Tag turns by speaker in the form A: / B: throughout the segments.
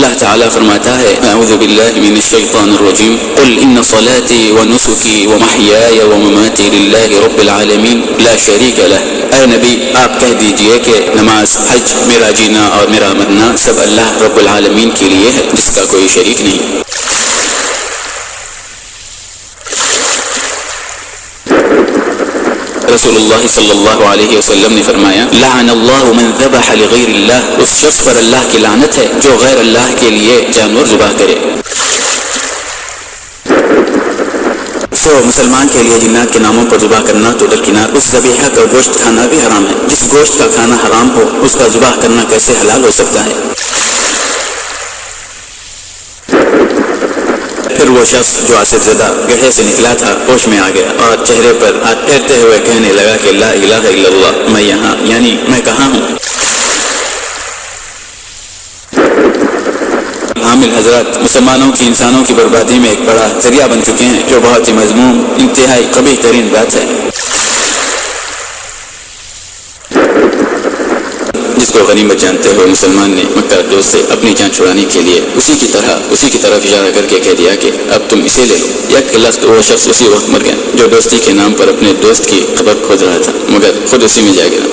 A: اللہ تعالیٰ فرماتا ہے اعوذ باللہ من الشیطان الرجیم قل ان صلاتی ونسکی ومحیای ومماتی للہ رب العالمین لا شریک لہ۔ اے نبی آپ کہہ دیجئے کہ نماز، حج، میرا جینا اور میرا مرنا سب اللہ رب العالمین کے لیے ہے جس کا کوئی شریک نہیں۔ رسول اللہ صلی اللہ علیہ وسلم نے فرمایا لعن اللہ من ذبح لغیر اللہ، اس شخص پر اللہ کی لعنت ہے جو غیر اللہ کے لیے جانور ذبح کرے۔ سو مسلمان کے لیے جنات کے ناموں پر ذبح کرنا تو درکنار، اس ذبیحہ کا گوشت کھانا بھی حرام ہے۔ جس گوشت کا کھانا حرام ہو اس کا ذبح کرنا کیسے حلال ہو سکتا ہے؟ پھر وہ شخص جو آصف زدہ گڑھے سے نکلا تھا ہوش میں آ گیا اور چہرے پر ہاتھ پھیرتے ہوئے کہنے لگا کہ لا الہ الا اللہ، میں یہاں یعنی میں کہاں ہوں؟ حامل حضرات مسلمانوں کی انسانوں کی بربادی میں ایک بڑا ذریعہ بن چکے ہیں جو بہت ہی مذموم، انتہائی قبیح ترین بات ہے۔ جس کو غنیمت جانتے ہوئے مسلمان نے مکہ دوست سے اپنی جان چھڑانے کے لیے اسی کی طرف اشارہ کر کے کہہ دیا کہ اب تم اسے لے لو۔ یک لخت وہ شخص اسی وقت مر گیا جو دوستی کے نام پر اپنے دوست کی قبر کھود رہا تھا، مگر خود اسی میں جا گرا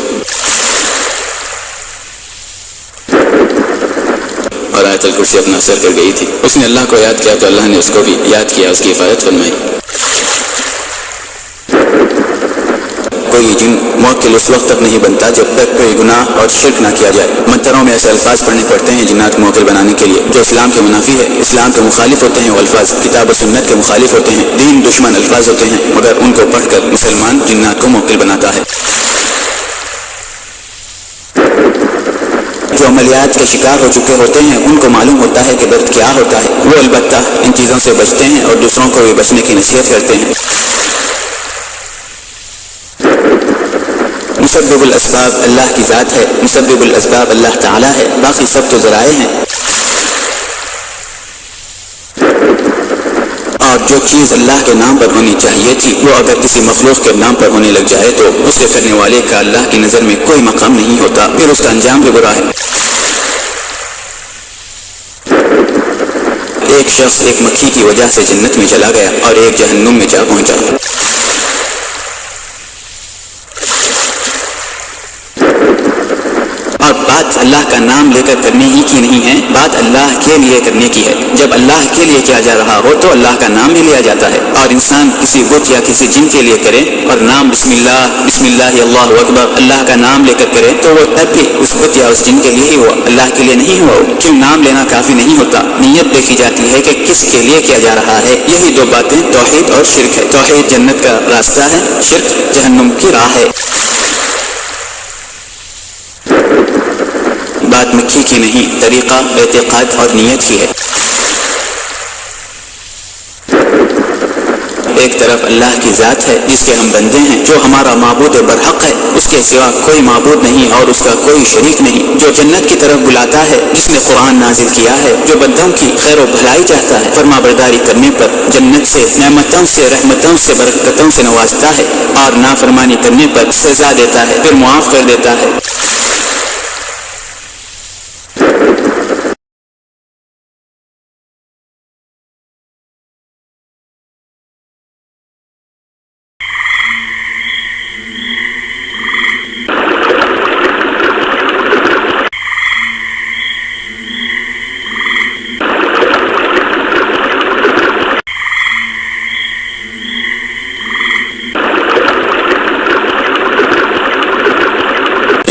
A: اور آیت الکرسی اپنا سر کر گئی تھی۔ اس نے اللہ کو یاد کیا تو اللہ نے اس کو بھی یاد کیا، اس کی حفاظت فرمائی۔ کوئی جن موکل اس وقت تک نہیں بنتا جب تک کوئی گناہ اور شرک نہ کیا جائے۔ منتروں میں ایسے الفاظ پڑھنے پڑتے ہیں جنات موکل بنانے کے لیے جو اسلام کے منافی ہے، اسلام کے مخالف ہوتے ہیں۔ وہ الفاظ کتاب و سنت کے مخالف ہوتے ہیں، دین دشمن الفاظ ہوتے ہیں، مگر ان کو پڑھ کر مسلمان جنات کو موکل بناتا ہے۔ جو عملیات کے شکار ہو چکے ہوتے ہیں ان کو معلوم ہوتا ہے کہ درد کیا ہوتا ہے، وہ البتہ ان چیزوں سے بچتے ہیں اور دوسروں کو بھی بچنے کی نصیحت کرتے ہیں۔ مسبب الاسباب اللہ کی ذات ہے، مسبب الاسباب اللہ تعالیٰ ہے، باقی سب تو ذرائع ہیں۔ اور جو چیز اللہ کے نام پر ہونی چاہیے تھی وہ اگر کسی مخلوق کے نام پر ہونے لگ جائے تو اس کے کرنے والے کا اللہ کی نظر میں کوئی مقام نہیں ہوتا، پھر اس کا انجام بھی برا ہے۔ ایک شخص ایک مکھی کی وجہ سے جنت میں چلا گیا اور ایک جہنم میں جا پہنچا۔ اور بات اللہ کا نام لے کر کرنے ہی کی نہیں ہے، بات اللہ کے لیے کرنے کی ہے۔ جب اللہ کے لیے کیا جا رہا ہو تو اللہ کا نام بھی لیا جاتا ہے، اور انسان کسی بت یا کسی جن کے لیے کرے اور نام بسم اللہ اللہ اکبر اللہ کا نام لے کر کرے تو وہ تب بھی اس بت یا اس جن کے لیے ہی ہوا، اللہ کے لیے نہیں ہوا۔ کیوں نام لینا کافی نہیں ہوتا، نیت دیکھی جاتی ہے کہ کس کے لیے کیا جا رہا ہے۔ یہی دو باتیں توحید اور شرک ہے۔ توحید جنت کا راستہ ہے، شرک جہنم کی راہ ہے۔ بات مکھی کی نہیں، طریقہ اعتقاد اور نیت کی ہے۔ ایک طرف اللہ کی ذات ہے جس کے ہم بندے ہیں، جو ہمارا معبود برحق ہے، اس کے سوا کوئی معبود نہیں اور اس کا کوئی شریک نہیں، جو جنت کی طرف بلاتا ہے، جس نے قرآن نازل کیا ہے، جو بندوں کی خیر و بھلائی چاہتا ہے، فرما برداری کرنے پر جنت سے، نعمتوں سے، رحمتوں سے، برکتوں سے نوازتا ہے، اور نافرمانی کرنے پر سزا دیتا ہے، پھر معاف کر دیتا ہے۔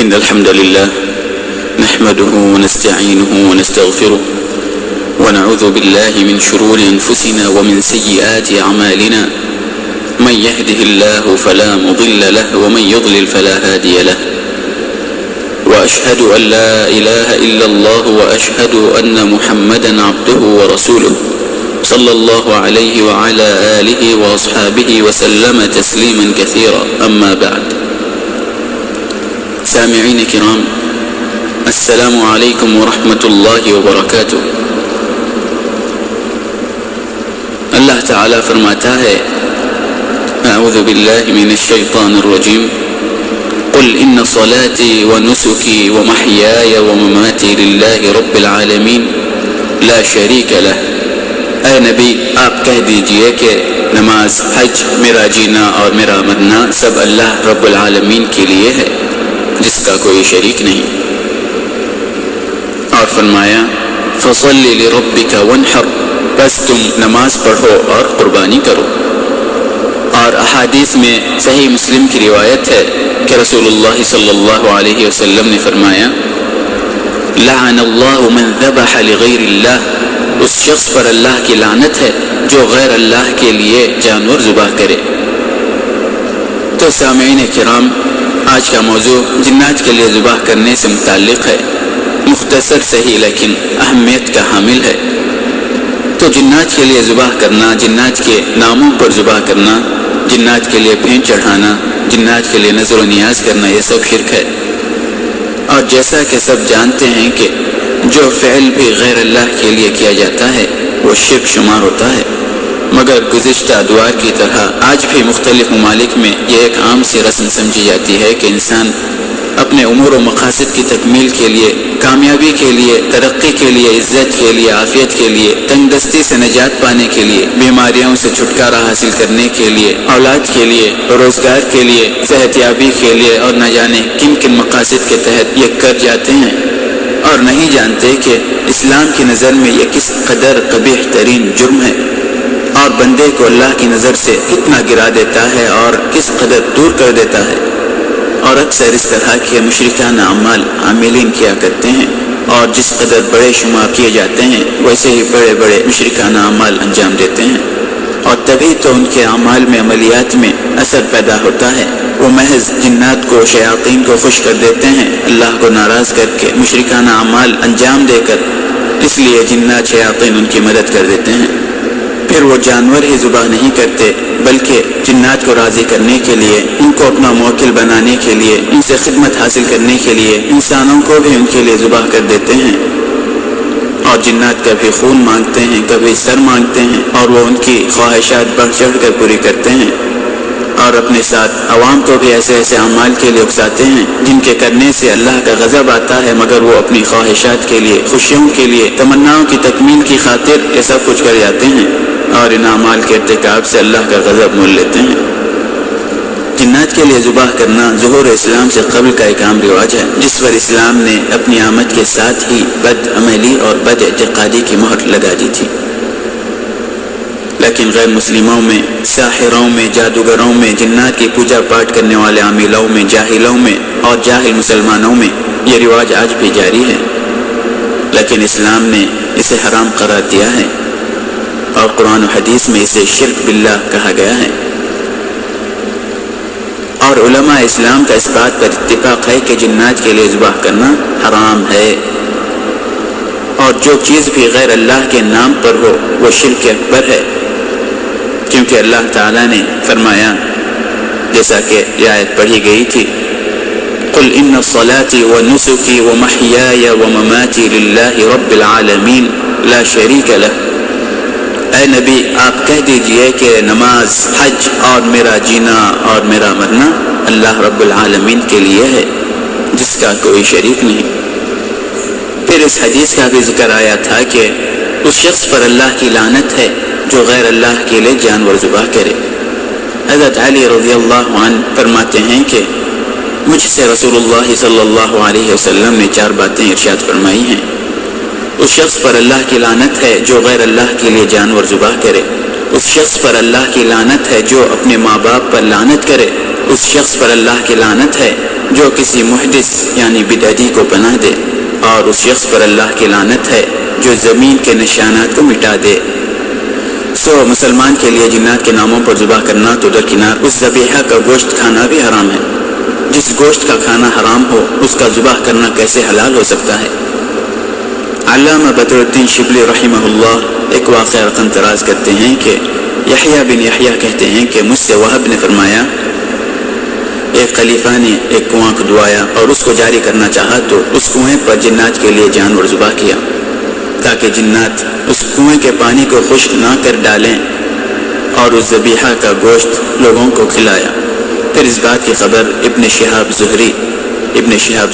A: إن الحمد لله نحمده ونستعينه ونستغفره ونعوذ بالله من شرور أنفسنا ومن سيئات أعمالنا من يهده الله فلا مضل له ومن يضلل فلا هادي له وأشهد أن لا إله إلا الله وأشهد أن محمدا عبده ورسوله صلى الله عليه وعلى آله وأصحابه وسلم تسليما كثيرا أما بعد سامعین کرام السلام علیکم ورحمۃ اللہ وبرکاتہ۔ اللہ تعالیٰ فرماتا ہے اعوذ باللہ من الشیطان الرجیم قل ان صلاتی ونسکی ومحیای ومماتی للہ رب العالمین لا شریک لہ۔ اے نبی آپ کہہ دیجئے کہ نماز، حج، میرا جینا اور میرا مرنا سب اللہ رب العالمین کے لیے ہے جس کا کوئی شریک نہیں۔ اور فرمایا فصل لربک وانحر، بس تم نماز پڑھو اور قربانی کرو۔ اور احادیث میں صحیح مسلم کی روایت ہے کہ رسول اللہ صلی اللہ علیہ وسلم نے فرمایا لعن اللہ من ذبح لغیر اللہ، اس شخص پر اللہ کی لعنت ہے جو غیر اللہ کے لیے جانور ذبح کرے۔ تو سامعین کرام، آج کا موضوع جنات کے لیے ذبح کرنے سے متعلق ہے، مختصر صحیح لیکن اہمیت کا حامل ہے۔ تو جنات کے لیے ذبح کرنا، جنات کے ناموں پر ذبح کرنا، جنات کے لیے بھیٹ چڑھانا، جنات کے لیے نظر و نیاز کرنا، یہ سب شرک ہے۔ اور جیسا کہ سب جانتے ہیں کہ جو فعل بھی غیر اللہ کے لیے کیا جاتا ہے وہ شرک شمار ہوتا ہے، مگر گزشتہ ادوار کی طرح آج بھی مختلف ممالک میں یہ ایک عام سی رسم سمجھی جاتی ہے کہ انسان اپنے امور و مقاصد کی تکمیل کے لیے، کامیابی کے لیے، ترقی کے لیے، عزت کے لیے، عافیت کے لیے، تنگ دستی سے نجات پانے کے لیے، بیماریوں سے چھٹکارا حاصل کرنے کے لیے، اولاد کے لیے، روزگار کے لیے، صحت یابی کے لیے اور نہ جانے کن کن مقاصد کے تحت یہ کر جاتے ہیں، اور نہیں جانتے کہ اسلام کی نظر میں یہ کس قدر قبیح ترین جرم ہے اور بندے کو اللہ کی نظر سے کتنا گرا دیتا ہے اور کس قدر دور کر دیتا ہے۔ اور اکثر اس طرح کے مشرکانہ اعمال عاملین کیا کرتے ہیں، اور جس قدر بڑے شمار کیے جاتے ہیں ویسے ہی بڑے بڑے مشرکانہ اعمال انجام دیتے ہیں، اور تبھی تو ان کے اعمال میں، عملیات میں اثر پیدا ہوتا ہے۔ وہ محض جنات کو، شیاطین کو خوش کر دیتے ہیں، اللہ کو ناراض کر کے مشرکانہ اعمال انجام دے کر، اس لیے جنات، شیاطین ان کی مدد کر دیتے ہیں۔ پھر وہ جانور ہی ذبح نہیں کرتے بلکہ جنات کو راضی کرنے کے لیے، ان کو اپنا موکل بنانے کے لیے، ان سے خدمت حاصل کرنے کے لیے انسانوں کو بھی ان کے لیے ذبح کر دیتے ہیں، اور جنات کبھی خون مانگتے ہیں، کبھی سر مانگتے ہیں، اور وہ ان کی خواہشات بڑھ چڑھ کر پوری کرتے ہیں، اور اپنے ساتھ عوام کو بھی ایسے ایسے اعمال کے لیے اکساتے ہیں جن کے کرنے سے اللہ کا غضب آتا ہے، مگر وہ اپنی خواہشات کے لیے، خوشیوں کے لیے، تمناؤں کی تکمیل کی خاطر یہ سب کچھ کر جاتے ہیں، اور ان اعمال کے ارتکاب سے اللہ کا غضب مول لیتے ہیں۔ جنات کے لیے ذبح کرنا ظہور اسلام سے قبل کا ایک عام رواج ہے، جس پر اسلام نے اپنی آمد کے ساتھ ہی بد عملی اور بد اعتقادی کی مہر لگا دی تھی۔ لیکن غیر مسلموں میں، ساحروں میں، جادوگروں میں، جنات کی پوجا پاٹ کرنے والے عاملوں میں، جاہلوں میں اور جاہل مسلمانوں میں یہ رواج آج بھی جاری ہے، لیکن اسلام نے اسے حرام قرار دیا ہے، اور قرآن و حدیث میں اسے شرک باللہ کہا گیا ہے۔ اور علماء اسلام کا اس بات پر اتفاق ہے کہ جنات کے لیے ذبح کرنا حرام ہے، اور جو چیز بھی غیر اللہ کے نام پر ہو وہ شرک اکبر ہے، کیونکہ اللہ تعالیٰ نے فرمایا، جیسا کہ یہ آیت پڑھی گئی تھی، قل ان صلاتي ونسكي ومحياي ومماتي لله رب العالمین لا شریک لہ۔ اے نبی آپ کہہ دیجئے کہ نماز، حج اور میرا جینا اور میرا مرنا اللہ رب العالمین کے لیے ہے جس کا کوئی شریک نہیں۔ پھر اس حدیث کا بھی ذکر آیا تھا کہ اس شخص پر اللہ کی لعنت ہے جو غیر اللہ کے لیے جانور ذبح کرے۔ حضرت علی رضی اللہ عنہ فرماتے ہیں کہ مجھ سے رسول اللہ صلی اللہ علیہ وسلم نے 4 باتیں ارشاد فرمائی ہیں۔ اس شخص پر اللہ کی لعنت ہے جو غیر اللہ کے لیے جانور ذبح کرے، اس شخص پر اللہ کی لعنت ہے جو اپنے ماں باپ پر لعنت کرے، اس شخص پر اللہ کی لعنت ہے جو کسی محدث یعنی بدعتی کو پناہ دے، اور اس شخص پر اللہ کی لعنت ہے جو زمین کے نشانات کو مٹا دے۔ سو مسلمان کے لیے جنات کے ناموں پر ذبح کرنا تو درکنار، اس ذبیحہ کا گوشت کھانا بھی حرام ہے۔ جس گوشت کا کھانا حرام ہو اس کا ذبح کرنا کیسے حلال ہو سکتا ہے؟ علامہ بدر الدین شبلی رحمہ اللہ ایک واقعہ رقم تراز کرتے ہیں کہ یحییٰ بن یحییٰ کہتے ہیں کہ مجھ سے وہب نے فرمایا، ایک خلیفہ نے ایک کنواں کھدوایا اور اس کو جاری کرنا چاہا تو اس کنویں پر جنات کے لیے جانور ذبح کیا تاکہ جنات اس کنویں کے پانی کو خشک نہ کر ڈالیں، اور اس ذبیحہ کا گوشت لوگوں کو کھلایا۔ پھر اس بات کی خبر ابن شہاب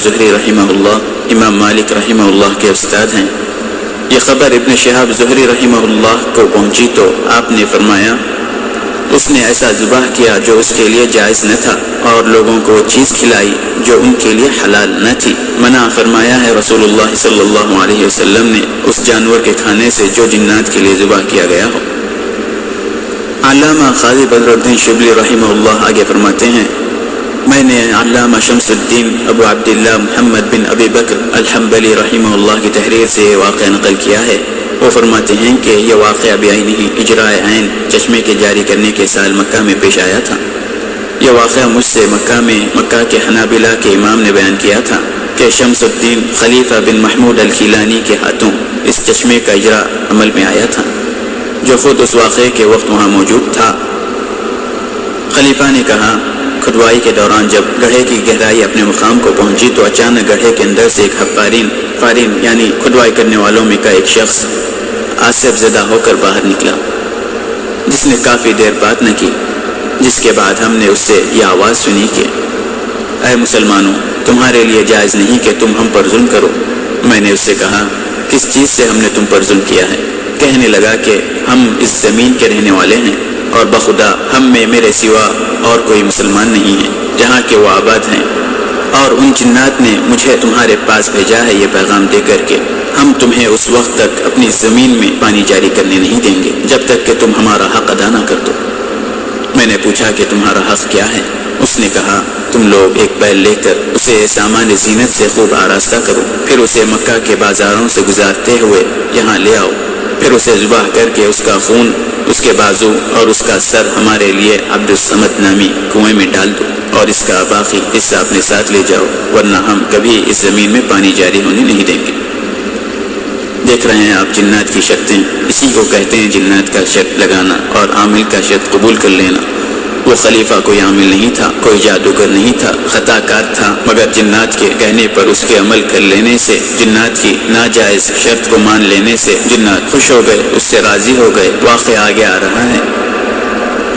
A: زہری رحمہ اللہ، امام مالک رحمہ اللہ کے استاد ہیں، یہ خبر ابن شہاب زہری رحمہ اللہ کو پہنچی تو آپ نے فرمایا اس نے ایسا ذبح کیا جو اس کے لیے جائز نہ تھا، اور لوگوں کو چیز کھلائی جو ان کے لیے حلال نہ تھی۔ منع فرمایا ہے رسول اللہ صلی اللہ علیہ وسلم نے اس جانور کے کھانے سے جو جنات کے لیے ذبح کیا گیا ہو۔ علامہ قاضی بدر الدین شبلی رحمہ اللہ آگے فرماتے ہیں میں نے علامہ شمس الدین ابو عبداللہ محمد بن ابی بکر الحنبلی رحمہ اللہ کی تحریر سے یہ واقعہ نقل کیا ہے۔ وہ فرماتے ہیں کہ یہ واقعہ بعینہ اجراء عین چشمے کے جاری کرنے کے سال مکہ میں پیش آیا تھا۔ یہ واقعہ مجھ سے مکہ کے حنابلہ کے امام نے بیان کیا تھا کہ شمس الدین خلیفہ بن محمود الکیلانی کے ہاتھوں اس چشمے کا اجراء عمل میں آیا تھا، جو خود اس واقعے کے وقت وہاں موجود تھا۔ خلیفہ نے کہا کھدوائی کے دوران جب گڑھے کی گہرائی اپنے مقام کو پہنچی تو اچانک گڑھے کے اندر سے ایک فارین یعنی کھدوائی کرنے والوں میں کا ایک شخص آصف زدہ ہو کر باہر نکلا، جس نے کافی دیر بات نہ کی، جس کے بعد ہم نے اس سے یہ آواز سنی کہ اے مسلمانوں، تمہارے لیے جائز نہیں کہ تم ہم پر ظلم کرو۔ میں نے اس سے کہا کس چیز سے ہم نے تم پر ظلم کیا ہے؟ کہنے لگا کہ ہم اس زمین کے رہنے والے ہیں، اور بخدا ہم میں میرے سوا اور کوئی مسلمان نہیں ہے جہاں کہ وہ آباد ہیں، اور ان جنات نے مجھے تمہارے پاس بھیجا ہے یہ پیغام دے کر کے ہم تمہیں اس وقت تک اپنی زمین میں پانی جاری کرنے نہیں دیں گے جب تک کہ تم ہمارا حق ادا نہ کر دو۔ میں نے پوچھا کہ تمہارا حق کیا ہے؟ اس نے کہا تم لوگ ایک بیل لے کر اسے سامان زینت سے خوب آراستہ کرو، پھر اسے مکہ کے بازاروں سے گزارتے ہوئے یہاں لے آؤ، پھر اسے ذبح کر کے اس کا خون، اس کے بازو اور اس کا سر ہمارے لیے عبد الصمد نامی کنویں میں ڈال دو، اور اس کا باقی حصہ اپنے ساتھ لے جاؤ، ورنہ ہم کبھی اس زمین میں پانی جاری ہونے نہیں دیں گے۔ دیکھ رہے ہیں آپ جنات کی شرطیں، اسی کو کہتے ہیں جنات کا شرط لگانا اور عامل کا شرط قبول کر لینا۔ وہ خلیفہ کوئی عامل نہیں تھا، کوئی جادوگر نہیں تھا، خطا کار تھا، مگر جنات کے کہنے پر اس کے عمل کر لینے سے، جنات کی ناجائز شرط کو مان لینے سے جنات خوش ہو گئے، اس سے راضی ہو گئے۔ واقعہ آگے آ رہا ہے،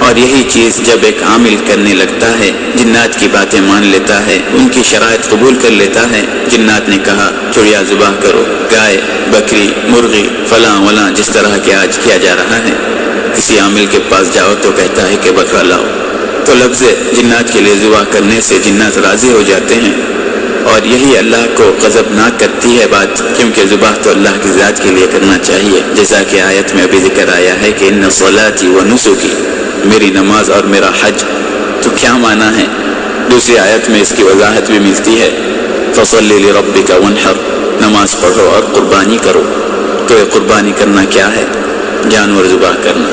A: اور یہی چیز جب ایک عامل کرنے لگتا ہے، جنات کی باتیں مان لیتا ہے، ان کی شرائط قبول کر لیتا ہے۔ جنات نے کہا چڑیا ذبح کرو، گائے، بکری، مرغی، فلاں ولاں، جس طرح کہ آج کیا جا رہا ہے۔ کسی عامل کے پاس جاؤ تو کہتا ہے کہ بکرا لاؤ، تو لفظ جنات کے لیے ذبح کرنے سے جنات راضی ہو جاتے ہیں، اور یہی اللہ کو غضبناک کرتی ہے بات، کیونکہ ذبح تو اللہ کی ذات کے لیے کرنا چاہیے، جیسا کہ آیت میں ابھی ذکر آیا ہے کہ ان صلاتی و نسکی، میری نماز اور میرا حج۔ تو کیا معنی ہے؟ دوسری آیت میں اس کی وضاحت بھی ملتی ہے، فصلی لربک وانحر، نماز پڑھو اور قربانی کرو۔ تو یہ قربانی کرنا کیا ہے؟ جانور ذبح کرنا۔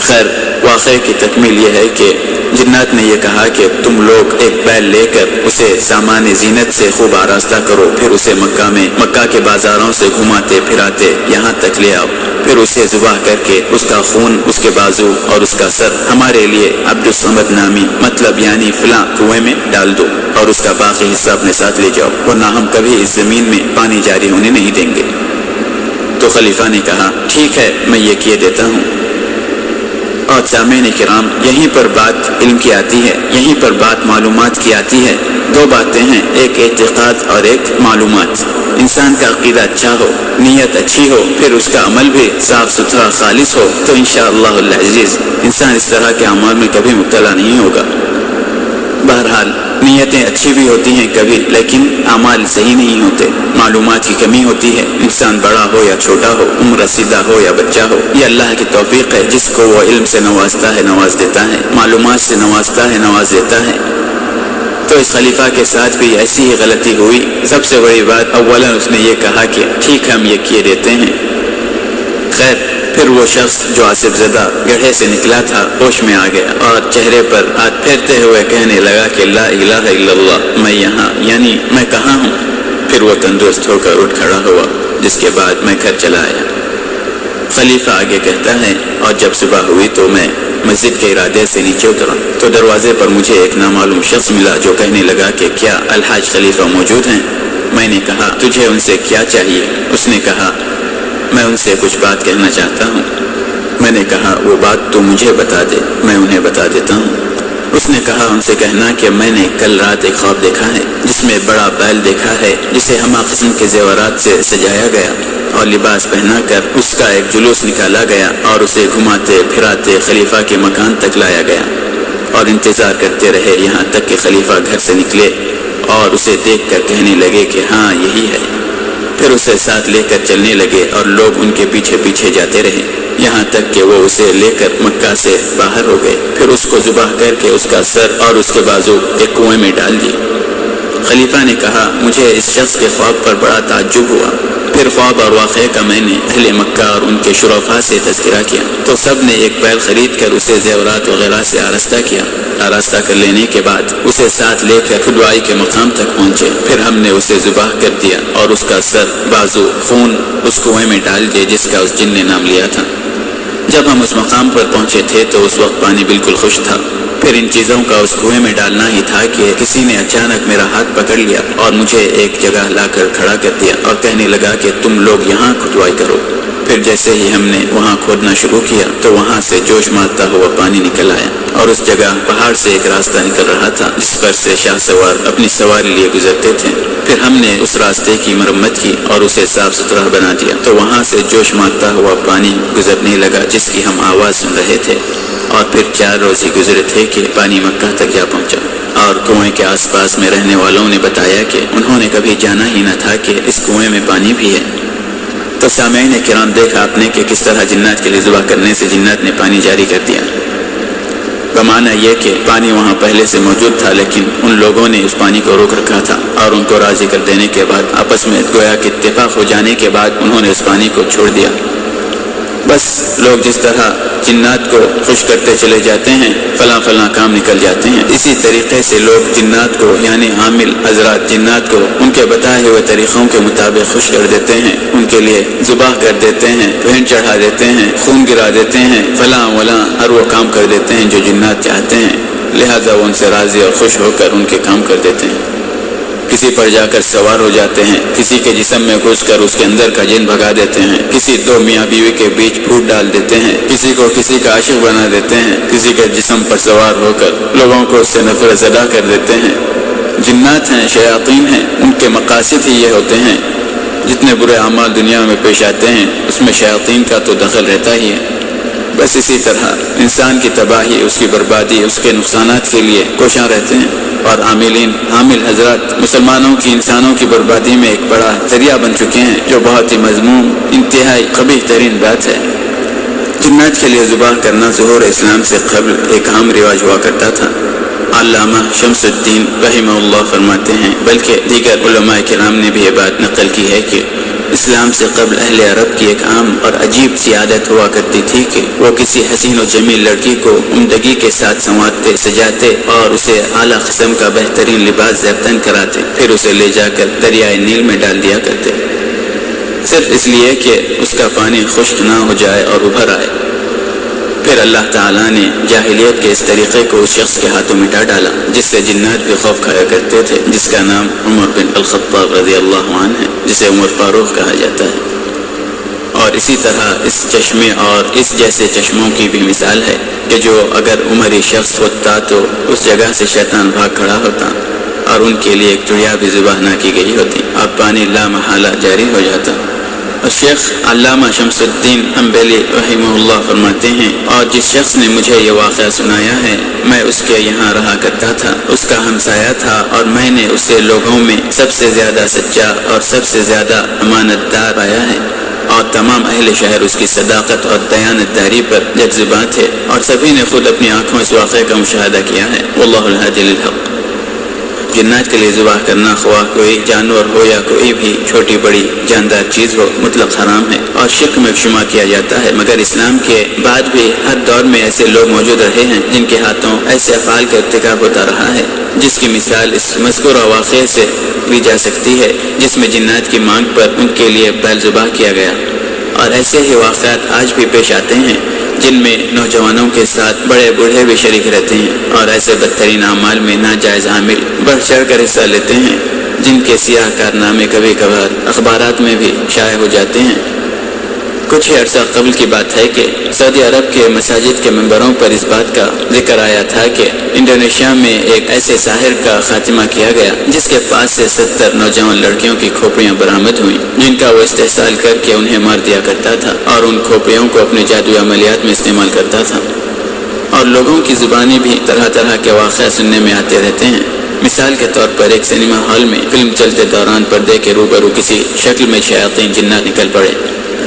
A: خیر، واقعے کی تکمیل یہ ہے کہ جنات نے یہ کہا کہ تم لوگ ایک بیل لے کر اسے سامان زینت سے خوب آراستہ کرو، پھر اسے مکہ کے بازاروں سے گھماتے پھراتے یہاں تک لے آؤ، پھر اسے ذبح کر کے اس کا خون، اس کے بازو اور اس کا سر ہمارے لیے عبد الصمد نامی، مطلب یعنی فلاں کنویں میں ڈال دو، اور اس کا باقی حصہ اپنے ساتھ لے جاؤ، ورنہ ہم کبھی اس زمین میں پانی جاری ہونے نہیں دیں گے۔ تو خلیفہ نے کہا ٹھیک ہے، میں یہ کیے دیتا ہوں۔ اور سامعین کرام، یہیں پر بات علم کی آتی ہے، یہیں پر بات معلومات کی آتی ہے۔ دو باتیں ہیں، ایک اعتقاد اور ایک معلومات۔ انسان کا عقیدہ اچھا ہو، نیت اچھی ہو، پھر اس کا عمل بھی صاف ستھرا خالص ہو، تو انشاءاللہ العزیز انسان اس طرح کے اعمال میں کبھی مبتلا نہیں ہوگا۔ بہرحال نیتیں اچھی بھی ہوتی ہیں کبھی، لیکن اعمال صحیح نہیں ہوتے، معلومات کی کمی ہوتی ہے۔ انسان بڑا ہو یا چھوٹا ہو، عمر رسیدہ ہو یا بچہ ہو، یہ اللہ کی توفیق ہے، جس کو وہ علم سے نوازتا ہے نواز دیتا ہے، معلومات سے نوازتا ہے نواز دیتا ہے۔ تو اس خلیفہ کے ساتھ بھی ایسی ہی غلطی ہوئی۔ سب سے بڑی بات، اولا اس نے یہ کہا کہ ٹھیک ہے ہم یہ کیے دیتے ہیں۔ خیر، پھر وہ شخص جو آصف زدہ گڑھے سے نکلا تھا ہوش میں آ گیا، اور چہرے پر ہاتھ پھیرتے ہوئے کہنے لگا کہ لا الہ الا اللہ، میں یہاں یعنی میں کہاں ہوں؟ پھر وہ تندرست ہو کر اٹھ کھڑا ہوا، جس کے بعد میں گھر چلا آیا۔ خلیفہ آگے کہتا ہے، اور جب صبح ہوئی تو میں مسجد کے ارادے سے نیچے اترا تو دروازے پر مجھے ایک نامعلوم شخص ملا جو کہنے لگا کہ کیا الحاج خلیفہ موجود ہیں؟ میں نے کہا تجھے ان سے کیا چاہیے؟ اس نے کہا میں ان سے کچھ بات کہنا چاہتا ہوں۔ میں نے کہا وہ بات تو مجھے بتا دے، میں انہیں بتا دیتا ہوں۔ اس نے کہا ان سے کہنا کہ میں نے کل رات ایک خواب دیکھا ہے، جس میں بڑا بیل دیکھا ہے، جسے ہمہ قسم کے زیورات سے سجایا گیا، اور لباس پہنا کر اس کا ایک جلوس نکالا گیا اور اسے گھماتے پھراتے خلیفہ کے مکان تک لایا گیا اور انتظار کرتے رہے یہاں تک کہ خلیفہ گھر سے نکلے اور اسے دیکھ کر کہنے لگے کہ ہاں یہی ہے۔ پھر اسے ساتھ لے کر چلنے لگے اور لوگ ان کے پیچھے پیچھے جاتے رہے یہاں تک کہ وہ اسے لے کر مکہ سے باہر ہو گئے۔ پھر اس کو ذبح کر کے اس کا سر اور اس کے بازو ایک کنویں میں ڈال دیے۔ خلیفہ نے کہا مجھے اس شخص کے خواب پر بڑا تعجب ہوا۔ پھر خواب اور واقعے کا میں نے اہل مکہ اور ان کے شرفاء سے تذکرہ کیا تو سب نے ایک بیل خرید کر اسے زیورات وغیرہ سے آراستہ کیا۔ آراستہ کر لینے کے بعد اسے ساتھ لے کر کھدوائی کے مقام تک پہنچے۔ پھر ہم نے اسے ذبح کر دیا اور اس کا سر بازو خون اس کنویں میں ڈال دیے جس کا اس جن نے نام لیا تھا۔ جب ہم اس مقام پر پہنچے تھے تو اس وقت پانی بالکل خشک تھا۔ پھر ان چیزوں کا اس کنویں میں ڈالنا ہی تھا کہ کسی نے اچانک میرا ہاتھ پکڑ لیا اور مجھے ایک جگہ لا کر کھڑا کر دیا اور کہنے لگا کہ تم لوگ یہاں کھدوائی کرو۔ پھر جیسے ہی ہم نے وہاں کھودنا شروع کیا تو وہاں سے جوش مارتا ہوا پانی نکل آیا اور اس جگہ پہاڑ سے ایک راستہ نکل رہا تھا جس پر سے شاہ سوار اپنی سواری لیے گزرتے تھے۔ پھر ہم نے اس راستے کی مرمت کی اور اسے صاف ستھرا بنا دیا تو وہاں سے جوش مارتا ہوا پانی گزرنے لگا جس کی ہم آواز سن رہے تھے۔ اور پھر 4 روز ہی گزرے تھے کہ پانی مکہ تک جا پہنچا اور کنویں کے آس پاس میں رہنے والوں نے بتایا کہ انہوں نے کبھی جانا ہی نہ تھا کہ اس کنویں میں پانی بھی ہے۔ تو سامعین کرام دیکھا آپ نے کہ کس طرح جنات کے لیے ذبح کرنے سے جنات نے پانی جاری کر دیا۔ بمعنی یہ کہ پانی وہاں پہلے سے موجود تھا لیکن ان لوگوں نے اس پانی کو روک رکھا تھا اور ان کو راضی کر دینے کے بعد آپس میں گویا کہ اتفاق ہو جانے کے بعد انہوں نے اس پانی کو چھوڑ دیا۔ بس لوگ جس طرح جنات کو خوش کرتے چلے جاتے ہیں فلاں فلاں کام نکل جاتے ہیں، اسی طریقے سے لوگ جنات کو یعنی عامل حضرات جنات کو ان کے بتائے ہوئے طریقوں کے مطابق خوش کر دیتے ہیں، ان کے لیے ذبح کر دیتے ہیں، بھینٹ چڑھا دیتے ہیں، خون گرا دیتے ہیں، فلاں ولاں ہر وہ کام کر دیتے ہیں جو جنات چاہتے ہیں، لہذا وہ ان سے راضی اور خوش ہو کر ان کے کام کر دیتے ہیں۔ کسی پر جا کر سوار ہو جاتے ہیں، کسی کے جسم میں گھس کر اس کے اندر کا جن بھگا دیتے ہیں، کسی 2 میاں بیوی کے بیچ پھوٹ ڈال دیتے ہیں، کسی کو کسی کا عاشق بنا دیتے ہیں، کسی کے جسم پر سوار ہو کر لوگوں کو اس سے نفرت زدہ کر دیتے ہیں۔ جنات ہیں، شیاطین ہیں، ان کے مقاصد ہی یہ ہوتے ہیں۔ جتنے برے اعمال دنیا میں پیش آتے ہیں اس میں شیاطین کا تو دخل رہتا ہی ہے۔ بس اسی طرح انسان کی تباہی، اس کی بربادی، اس کے نقصانات کے لیے کوشاں رہتے ہیں اور عامل حضرات مسلمانوں کی انسانوں کی بربادی میں ایک بڑا ذریعہ بن چکے ہیں جو بہت ہی مذموم انتہائی قبیح ترین بات ہے۔ جنات کے لیے ذبح کرنا ظہور اسلام سے قبل ایک عام رواج ہوا کرتا تھا۔ علامہ شمس الدین رحمہ اللہ فرماتے ہیں بلکہ دیگر علماء کرام نے بھی یہ بات نقل کی ہے کہ اسلام سے قبل اہل عرب کی ایک عام اور عجیب سی عادت ہوا کرتی تھی کہ وہ کسی حسین و جمیل لڑکی کو عمدگی کے ساتھ سنوارتے سجاتے اور اسے اعلیٰ قسم کا بہترین لباس زیبتن کراتے، پھر اسے لے جا کر دریائے نیل میں ڈال دیا کرتے، صرف اس لیے کہ اس کا پانی خشک نہ ہو جائے اور ابھر آئے۔ پھر اللہ تعالیٰ نے جاہلیت کے اس طریقے کو اس شخص کے ہاتھوں مٹا ڈالا جس سے جنات بھی خوف کھایا کرتے تھے، جس کا نام عمر بن الخطاب رضی اللہ عنہ ہے، جسے عمر فاروق کہا جاتا ہے۔ اور اسی طرح اس چشمے اور اس جیسے چشموں کی بھی مثال ہے کہ جو اگر عمری شخص ہوتا تو اس جگہ سے شیطان بھاگ کھڑا ہوتا اور ان کے لیے ایک چڑیا بھی ذبح نہ کی گئی ہوتی اور پانی لا محالہ جاری ہو جاتا۔ اور شیخ علامہ شمس الدین حنبلی رحمہ اللہ فرماتے ہیں اور جس شخص نے مجھے یہ واقعہ سنایا ہے میں اس کے یہاں رہا کرتا تھا، اس کا ہمسایہ تھا اور میں نے اسے لوگوں میں سب سے زیادہ سچا اور سب سے زیادہ امانت دار پایا ہے اور تمام اہل شہر اس کی صداقت اور دیانت داری پر جذباں تھے اور سبھی نے خود اپنی آنکھوں اس واقعے کا مشاہدہ کیا ہے۔ واللہ الہادی للحق۔ جنات کے لیے ذبح کرنا خواہ کوئی جانور ہو یا کوئی بھی چھوٹی بڑی جاندار چیز ہو مطلق حرام ہے اور شرک میں شمار کیا جاتا ہے، مگر اسلام کے بعد بھی ہر دور میں ایسے لوگ موجود رہے ہیں جن کے ہاتھوں ایسے افعال کا ارتکاب ہوتا رہا ہے جس کی مثال اس مذکورہ واقعے سے لی جا سکتی ہے جس میں جنات کی مانگ پر ان کے لیے بیل ذبح کیا گیا۔ اور ایسے ہی واقعات آج بھی پیش آتے ہیں جن میں نوجوانوں کے ساتھ بڑے بوڑھے بھی شریک رہتے ہیں اور ایسے بدترین اعمال میں ناجائز عامل بڑھ چڑھ کر حصہ لیتے ہیں جن کے سیاہ کارنامے کبھی کبھار اخبارات میں بھی شائع ہو جاتے ہیں۔ کچھ ہی عرصہ قبل کی بات ہے کہ سعودی عرب کے مساجد کے ممبروں پر اس بات کا ذکر آیا تھا کہ انڈونیشیا میں ایک ایسے ساحر کا خاتمہ کیا گیا جس کے پاس سے 70 نوجوان لڑکیوں کی کھوپڑیاں برآمد ہوئیں، جن کا وہ استحصال کر کے انہیں مار دیا کرتا تھا اور ان کھوپڑیوں کو اپنے جادوئی عملیات میں استعمال کرتا تھا۔ اور لوگوں کی زبانیں بھی طرح طرح کے واقعات سننے میں آتے رہتے ہیں۔ مثال کے طور پر ایک سنیما ہال میں فلم چلتے دوران پردے کے روبرو کسی شکل میں شیاطین جنات نکل پڑے۔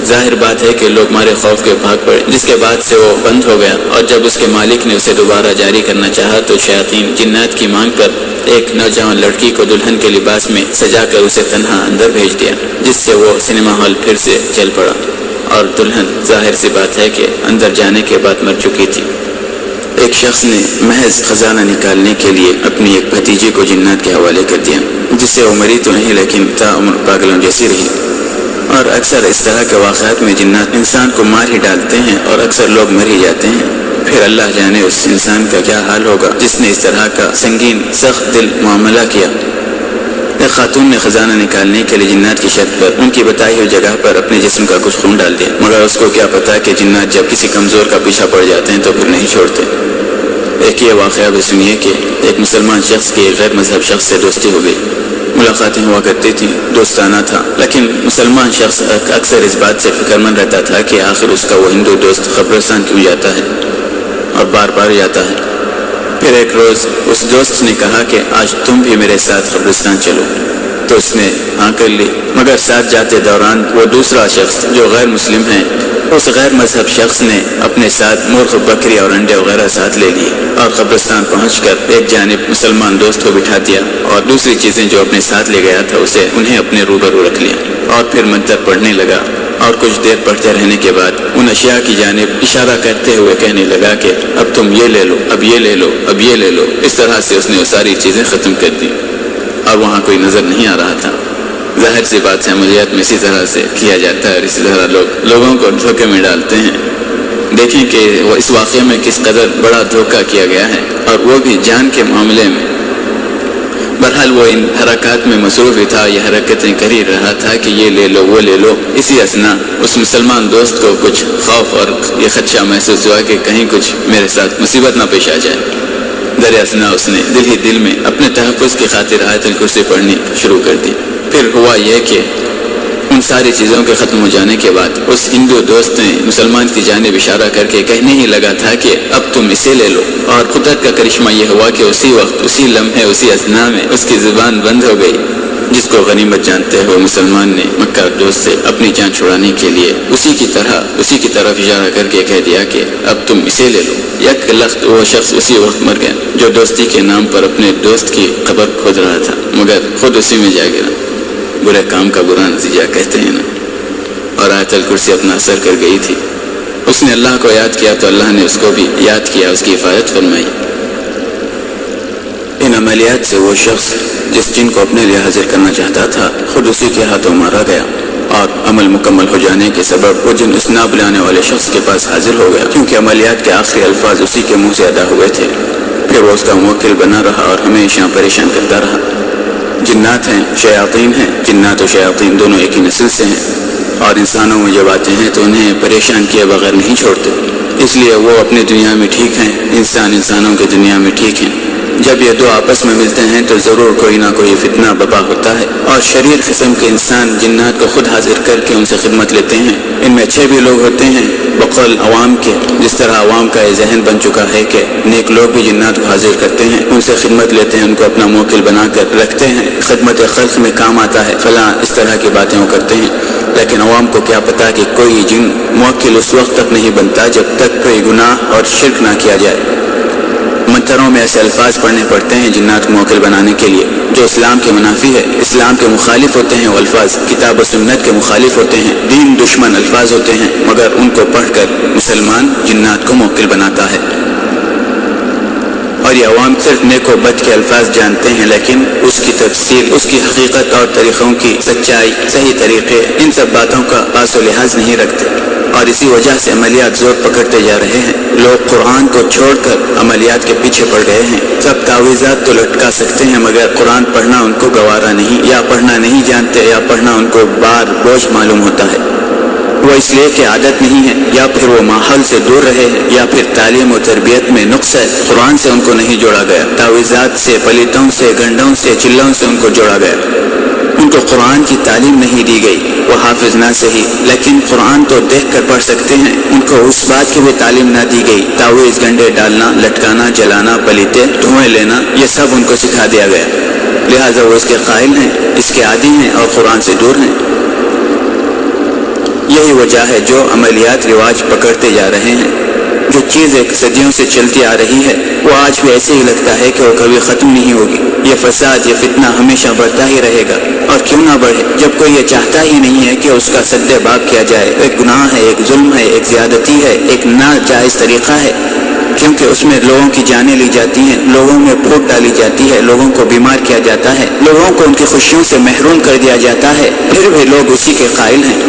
A: ظاہر بات ہے کہ لوگ مارے خوف کے بھاگ پڑے، جس کے بعد سے وہ بند ہو گیا، اور جب اس کے مالک نے اسے دوبارہ جاری کرنا چاہا تو شیاطین جنات کی مانگ پر ایک نوجوان لڑکی کو دلہن کے لباس میں سجا کر اسے تنہا اندر بھیج دیا، جس سے وہ سنیما ہال پھر سے چل پڑا، اور دلہن ظاہر سی بات ہے کہ اندر جانے کے بعد مر چکی تھی۔ ایک شخص نے محض خزانہ نکالنے کے لیے اپنی ایک بھتیجی کو جنات کے حوالے کر دیا، جس سے وہ مری تو نہیں لیکن تاعمر پاگلوں جیسی رہی۔ اور اکثر اس طرح کے واقعات میں جنات انسان کو مار ہی ڈالتے ہیں اور اکثر لوگ مر ہی جاتے ہیں۔ پھر اللہ جانے اس انسان کا کیا حال ہوگا جس نے اس طرح کا سنگین سخت دل معاملہ کیا۔ ایک خاتون نے خزانہ نکالنے کے لیے جنات کی شرط پر ان کی بتائی ہوئی جگہ پر اپنے جسم کا کچھ خون ڈال دیا، مگر اس کو کیا پتا کہ جنات جب کسی کمزور کا پیچھا پڑ جاتے ہیں تو پھر نہیں چھوڑتے۔ ایک یہ واقعہ بھی سنیے کہ ایک مسلمان شخص کی ایک غیر مذہب شخص سے دوستی ہو گئی۔ ملاقاتیں ہوا کرتی تھیں، دوستانہ تھا، لیکن مسلمان شخص اکثر اس بات سے فکر مند رہتا تھا کہ آخر اس کا وہ ہندو دوست قبرستان کیوں جاتا ہے اور بار بار جاتا ہے۔ پھر ایک روز اس دوست نے کہا کہ آج تم بھی میرے ساتھ قبرستان چلو، تو اس نے ہاں کر لی، مگر ساتھ جاتے دوران وہ دوسرا شخص جو غیر مسلم ہے، اس غیر مذہب شخص نے اپنے ساتھ مرغ، بکری اور انڈے وغیرہ ساتھ لے لیے، اور قبرستان پہنچ کر ایک جانب مسلمان دوست کو بٹھا دیا اور دوسری چیزیں جو اپنے ساتھ لے گیا تھا اسے انہیں اپنے روبرو رکھ لیا، اور پھر منتر پڑھنے لگا، اور کچھ دیر پڑھتے رہنے کے بعد ان اشیاء کی جانب اشارہ کرتے ہوئے کہنے لگا کہ اب تم یہ لے لو، اب یہ لے لو، اب یہ لے لو۔ اس طرح سے اس نے وہ ساری چیزیں ختم کر دی، اور وہاں کوئی نظر نہیں آ رہا تھا۔ ظاہر سی بات ہے عملیات میں اسی طرح سے کیا جاتا ہے، اور اسی طرح لوگوں کو دھوکے میں ڈالتے ہیں۔ دیکھیں کہ وہ اس واقعے میں کس قدر بڑا دھوکہ کیا گیا ہے، اور وہ بھی جان کے معاملے میں۔ بہرحال وہ ان حرکات میں مصروف ہی تھا، یہ حرکتیں کر ہی رہا تھا کہ یہ لے لو، وہ لے لو۔ اسی اثنا اس مسلمان دوست کو کچھ خوف اور یہ خدشہ محسوس ہوا کہ کہیں کچھ میرے ساتھ مصیبت نہ پیش آ جائے۔ در اثنا اس نے دل ہی دل میں اپنے تحفظ کی خاطر آیت الکرسی پڑھنی شروع کر دی۔ پھر ہوا یہ کہ ان ساری چیزوں کے ختم ہو جانے کے بعد اس ہندو دوست نے مسلمان کی جانب اشارہ کر کے کہنے ہی لگا تھا کہ اب تم اسے لے لو، اور قدرت کا کرشمہ یہ ہوا کہ اسی وقت، اسی لمحے، اسی اثنا میں اس کی زبان بند ہو گئی، جس کو غنیمت جانتے ہوئے مسلمان نے مکہ دوست سے اپنی جان چھڑانے کے لیے اسی کی طرف اشارہ کر کے کہہ دیا کہ اب تم اسے لے لو۔ یک لخت وہ شخص اسی وقت مر گیا جو دوستی کے نام پر اپنے دوست کی قبر کھود رہا تھا، مگر خود اسی میں جا گرا۔ برے کام کا برا نتیجہ کہتے ہیں نا۔ اور آیت الکرسی اپنا اثر کر گئی تھی۔ اس نے اللہ کو یاد کیا تو اللہ نے اس کو بھی یاد کیا، اس کی حفاظت فرمائی۔ ان عملیات سے وہ شخص جس جن کو اپنے لیے حاضر کرنا چاہتا تھا خود اسی کے ہاتھوں مارا گیا، اور عمل مکمل ہو جانے کے سبب وہ جن اس نہ بلانے والے شخص کے پاس حاضر ہو گیا، کیونکہ عملیات کے آخری الفاظ اسی کے منہ سے ادا ہوئے تھے۔ پھر وہ اس کا موکل بنا رہا اور ہمیشہ پریشان کرتا رہا۔ جنات ہیں، شیاطین ہیں، جنات و شیاطین دونوں ایک ہی نسل سے ہیں، اور انسانوں میں جب آتے ہیں تو انہیں پریشان کیے بغیر نہیں چھوڑتے، اس لیے وہ اپنی دنیا میں ٹھیک ہیں، انسانوں کی دنیا میں ٹھیک ہیں۔ جب یہ دو آپس میں ملتے ہیں تو ضرور کوئی نہ کوئی فتنہ بپا ہوتا ہے، اور شریر قسم کے انسان جنات کو خود حاضر کر کے ان سے خدمت لیتے ہیں۔ ان میں اچھے بھی لوگ ہوتے ہیں بقول عوام کے، جس طرح عوام کا یہ ذہن بن چکا ہے کہ نیک لوگ بھی جنات کو حاضر کرتے ہیں، ان سے خدمت لیتے ہیں، ان کو اپنا موکل بنا کر رکھتے ہیں، خدمت خلق میں کام آتا ہے، فلاں اس طرح کی باتیں وہ کرتے ہیں۔ لیکن عوام کو کیا پتا کہ کوئی جن موکل اس وقت تک نہیں بنتا جب تک کوئی گناہ اور شرک نہ کیا جائے۔ منتروں میں ایسے الفاظ پڑھنے پڑتے ہیں جنات کو موکل بنانے کے لیے جو اسلام کے منافی ہے، اسلام کے مخالف ہوتے ہیں۔ وہ الفاظ کتاب و سنت کے مخالف ہوتے ہیں، دین دشمن الفاظ ہوتے ہیں، مگر ان کو پڑھ کر مسلمان جنات کو موکل بناتا ہے۔ اور یہ عوام صرف نیک و بد کے الفاظ جانتے ہیں، لیکن اس کی تفصیل، اس کی حقیقت اور طریقوں کی سچائی، صحیح طریقے، ان سب باتوں کا پاس و لحاظ نہیں رکھتے، اور اسی وجہ سے عملیات زور پکڑتے جا رہے ہیں۔ لوگ قرآن کو چھوڑ کر عملیات کے پیچھے پڑ گئے ہیں۔ سب تعویذات تو لٹکا سکتے ہیں، مگر قرآن پڑھنا ان کو گوارا نہیں، یا پڑھنا نہیں جانتے، یا پڑھنا ان کو بار بوجھ معلوم ہوتا ہے۔ وہ اس لیے کہ عادت نہیں ہے، یا پھر وہ ماحول سے دور رہے ہیں، یا پھر تعلیم و تربیت میں نقص ہے۔ قرآن سے ان کو نہیں جوڑا گیا، تعویذات سے، پلیتوں سے، گنڈوں سے، چلوں سے ان کو جوڑا گیا۔ ان کو قرآن کی تعلیم نہیں دی گئی، وہ حافظ نہ صحیح لیکن قرآن تو دیکھ کر پڑھ سکتے ہیں۔ ان کو اس بات کی بھی تعلیم نہ دی گئی، تعویذ، گنڈے ڈالنا، لٹکانا، جلانا، پلیتے، دھوئیں لینا، یہ سب ان کو سکھا دیا گیا، لہٰذا وہ اس کے قائل ہیں، اس کے عادی ہیں اور قرآن سے دور ہیں۔ یہی وجہ ہے جو عملیات رواج پکڑتے جا رہے ہیں۔ جو چیز ایک صدیوں سے چلتی آ رہی ہے وہ آج بھی ایسے ہی لگتا ہے کہ وہ کبھی ختم نہیں ہوگی۔ یہ فساد، یہ فتنہ ہمیشہ بڑھتا ہی رہے گا، اور کیوں نہ بڑھے جب کوئی یہ چاہتا ہی نہیں ہے کہ اس کا سد باب کیا جائے۔ ایک گناہ ہے، ایک ظلم ہے، ایک زیادتی ہے، ایک ناجائز طریقہ ہے، کیونکہ اس میں لوگوں کی جانیں لی جاتی ہیں، لوگوں میں پھوٹ ڈالی جاتی ہے، لوگوں کو بیمار کیا جاتا ہے، لوگوں کو ان کی خوشیوں سے محروم کر دیا جاتا ہے، پھر بھی لوگ اسی کے قائل ہیں۔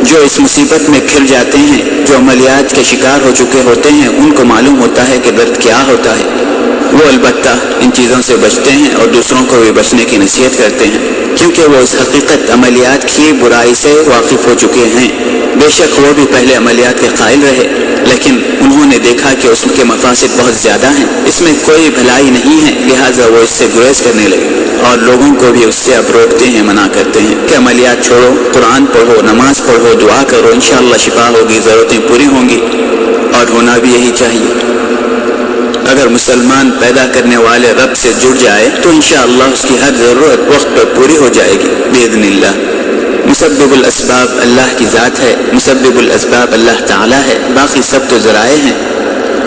A: جو اس مصیبت میں کھل جاتے ہیں، جو عملیات کے شکار ہو چکے ہوتے ہیں، ان کو معلوم ہوتا ہے کہ درد کیا ہوتا ہے۔ وہ البتہ ان چیزوں سے بچتے ہیں اور دوسروں کو بھی بچنے کی نصیحت کرتے ہیں، کیونکہ وہ اس حقیقت عملیات کی برائی سے واقف ہو چکے ہیں۔ بے شک وہ بھی پہلے عملیات کے قائل رہے، لیکن انہوں نے دیکھا کہ اس کے مفاسد بہت زیادہ ہیں، اس میں کوئی بھلائی نہیں ہے، لہٰذا وہ اس سے گریز کرنے لگے، اور لوگوں کو بھی اس سے اب روکتے ہیں، منع کرتے ہیں کہ عملیات چھوڑو، قرآن پڑھو، نماز پڑھو، دعا کرو، انشاءاللہ شفا ہوگی، ضرورتیں پوری ہوں گی، اور ہونا بھی یہی چاہیے۔ اگر مسلمان پیدا کرنے والے رب سے جڑ جائے تو انشاءاللہ اس کی ہر ضرورت وقت پر پوری ہو جائے گی باذن اللہ۔ مسبب الاسباب اللہ کی ذات ہے، مسبب الاسباب اللہ تعالی ہے، باقی سب تو ذرائع ہیں،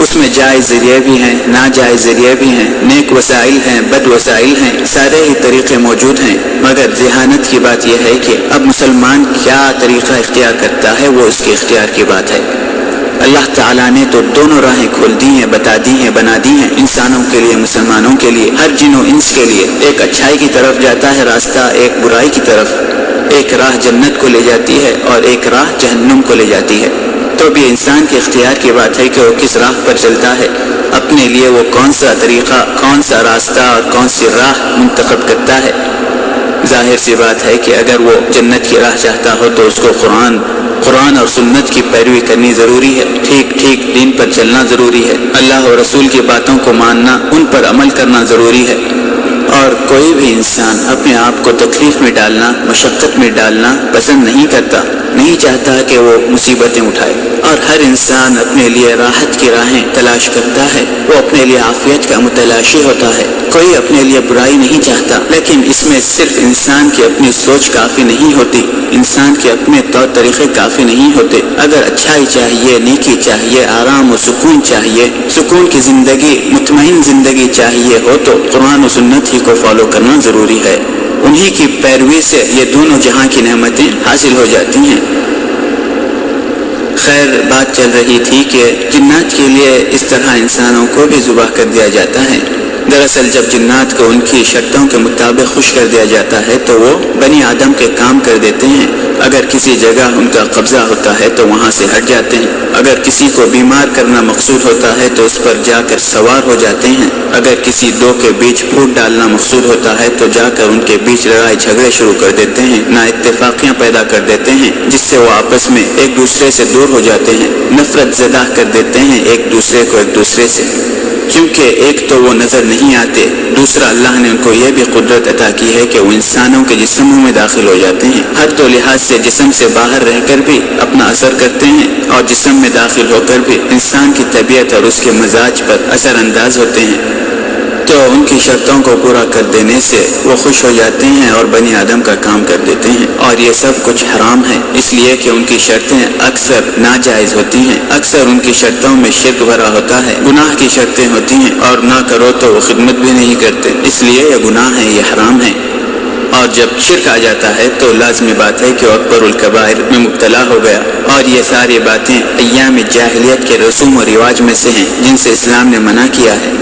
A: اس میں جائز ذریعے بھی ہیں، ناجائز ذریعے بھی ہیں، نیک وسائل ہیں، بد وسائل ہیں، سارے ہی طریقے موجود ہیں، مگر ذہانت کی بات یہ ہے کہ اب مسلمان کیا طریقہ اختیار کرتا ہے وہ اس کے اختیار کی بات ہے۔ اللہ تعالیٰ نے تو دونوں راہیں کھول دی ہیں، بتا دی ہیں، بنا دی ہیں، انسانوں کے لیے، مسلمانوں کے لیے، ہر جن و انس کے لیے۔ ایک اچھائی کی طرف جاتا ہے راستہ، ایک برائی کی طرف، ایک راہ جنت کو لے جاتی ہے اور ایک راہ جہنم کو لے جاتی ہے۔ تو بھی انسان کے اختیار کی بات ہے کہ وہ کس راہ پر چلتا ہے، اپنے لیے وہ کون سا طریقہ، کون سا راستہ اور کون سی راہ منتخب کرتا ہے۔ ظاہر سی بات ہے کہ اگر وہ جنت کی راہ چاہتا ہو تو اس کو قرآن اور سنت کی پیروی کرنی ضروری ہے، ٹھیک دین پر چلنا ضروری ہے، اللہ اور رسول کی باتوں کو ماننا، ان پر عمل کرنا ضروری ہے۔ اور کوئی بھی انسان اپنے آپ کو تکلیف میں ڈالنا، مشقت میں ڈالنا پسند نہیں کرتا، نہیں چاہتا کہ وہ مصیبتیں اٹھائے، اور ہر انسان اپنے لیے راحت کی راہیں تلاش کرتا ہے، وہ اپنے لیے عافیت کا متلاشی ہوتا ہے، کوئی اپنے لیے برائی نہیں چاہتا، لیکن اس میں صرف انسان کی اپنی سوچ کافی نہیں ہوتی، انسان کے اپنے طور طریقے کافی نہیں ہوتے۔ اگر اچھائی چاہیے، نیکی چاہیے، آرام و سکون چاہیے، سکون کی زندگی، مطمئن زندگی چاہیے ہو تو قرآن و سنت ہی کو فالو کرنا ضروری ہے، انہی کی پیروی سے یہ دونوں جہاں کی نعمتیں حاصل ہو جاتی ہیں۔ خیر، بات چل رہی تھی کہ جنات کے لیے اس طرح انسانوں کو بھی ذبح کر دیا جاتا ہے۔ دراصل جب جنات کو ان کی شرطوں کے مطابق خوش کر دیا جاتا ہے تو وہ بنی آدم کے کام کر دیتے ہیں۔ اگر کسی جگہ ان کا قبضہ ہوتا ہے تو وہاں سے ہٹ جاتے ہیں، اگر کسی کو بیمار کرنا مقصود ہوتا ہے تو اس پر جا کر سوار ہو جاتے ہیں، اگر کسی دو کے بیچ پھوٹ ڈالنا مقصود ہوتا ہے تو جا کر ان کے بیچ لڑائی جھگڑے شروع کر دیتے ہیں، نا اتفاقیاں پیدا کر دیتے ہیں، جس سے وہ آپس میں ایک دوسرے سے دور ہو جاتے ہیں، نفرت زدہ کر دیتے ہیں ایک دوسرے کو ایک دوسرے سے، کیونکہ ایک تو وہ نظر نہیں آتے، دوسرا اللہ نے ان کو یہ بھی قدرت عطا کی ہے کہ وہ انسانوں کے جسموں میں داخل ہو جاتے ہیں، حد و لحاظ سے جسم سے باہر رہ کر بھی اپنا اثر کرتے ہیں، اور جسم میں داخل ہو کر بھی انسان کی طبیعت اور اس کے مزاج پر اثر انداز ہوتے ہیں۔ تو ان کی شرطوں کو پورا کر دینے سے وہ خوش ہو جاتے ہیں اور بنی آدم کا کام کر دیتے ہیں، اور یہ سب کچھ حرام ہے، اس لیے کہ ان کی شرطیں اکثر ناجائز ہوتی ہیں، اکثر ان کی شرطوں میں شرک بھرا ہوتا ہے، گناہ کی شرطیں ہوتی ہیں، اور نہ کرو تو وہ خدمت بھی نہیں کرتے، اس لیے یہ گناہ ہے، یہ حرام ہے۔ اور جب شرک آ جاتا ہے تو لازمی بات ہے کہ اکبر الکبائر میں مبتلا ہو گیا، اور یہ ساری باتیں ایام جاہلیت کے رسوم و رواج میں سے ہیں جن سے اسلام نے منع کیا ہے۔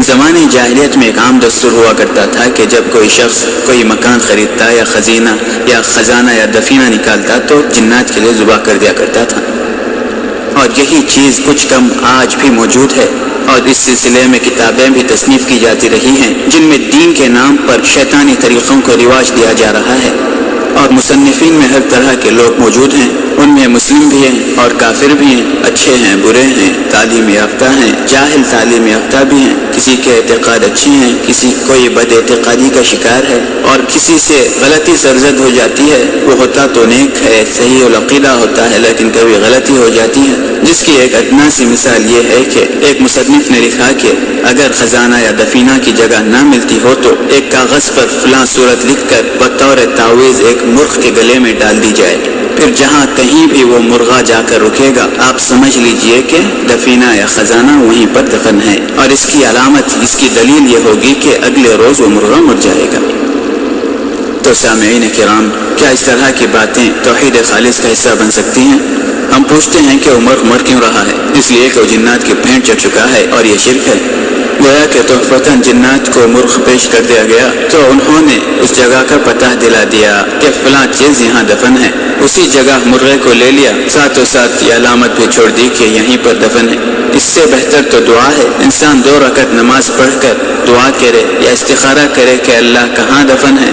A: زمانے جاہلیت میں ایک عام دستور ہوا کرتا تھا کہ جب کوئی شخص کوئی مکان خریدتا یا خزانہ یا دفینہ نکالتا تو جنات کے لیے ذبح کر دیا کرتا تھا، اور یہی چیز کچھ کم آج بھی موجود ہے، اور اس سلسلے میں کتابیں بھی تصنیف کی جاتی رہی ہیں جن میں دین کے نام پر شیطانی طریقوں کو رواج دیا جا رہا ہے، اور مصنفین میں ہر طرح کے لوگ موجود ہیں ان میں مسلم بھی ہیں اور کافر بھی ہیں، اچھے ہیں برے ہیں، تعلیم یافتہ ہیں جاہل تعلیم یافتہ بھی ہیں، کسی کے اعتقاد اچھے ہیں، کسی کوئی بد اعتقادی کا شکار ہے اور کسی سے غلطی سرزد ہو جاتی ہے، وہ ہوتا تو نیک ہے، صحیح العقیدہ ہوتا ہے لیکن کبھی غلطی ہو جاتی ہے، جس کی ایک ادنیٰ سی مثال یہ ہے کہ ایک مصنف نے لکھا کہ اگر خزانہ یا دفینہ کی جگہ نہ ملتی ہو تو ایک کاغذ پر فلاں صورت لکھ کر بطور تعویذ ایک مرغ کے گلے میں ڈال دی جائے، پھر جہاں کہیں بھی وہ مرغا جا کر رکے گا آپ سمجھ لیجئے کہ دفینہ یا خزانہ وہیں پر دفن ہے، اور اس کی علامت، اس کی دلیل یہ ہوگی کہ اگلے روز وہ مرغا مر جائے گا۔ تو سامعین کرام، کیا اس طرح کی باتیں توحید خالص کا حصہ بن سکتی ہیں؟ ہم پوچھتے ہیں کہ عمر مر کیوں رہا ہے؟ اس لیے کہ وہ جنات کی بھینٹ چڑھ چکا ہے اور یہ شرک ہے۔ گویا کہ تحفتاً جنات کو مرغ پیش کر دیا گیا تو انہوں نے اس جگہ کا پتہ دلا دیا کہ فلاں چیز یہاں دفن ہے، اسی جگہ مرغے کو لے لیا، ساتھ و ساتھ یہ علامت بھی چھوڑ دی کہ یہیں پر دفن ہے۔ اس سے بہتر تو دعا ہے، انسان 2 رکعت نماز پڑھ کر دعا کرے یا استخارہ کرے کہ اللہ کہاں دفن ہے۔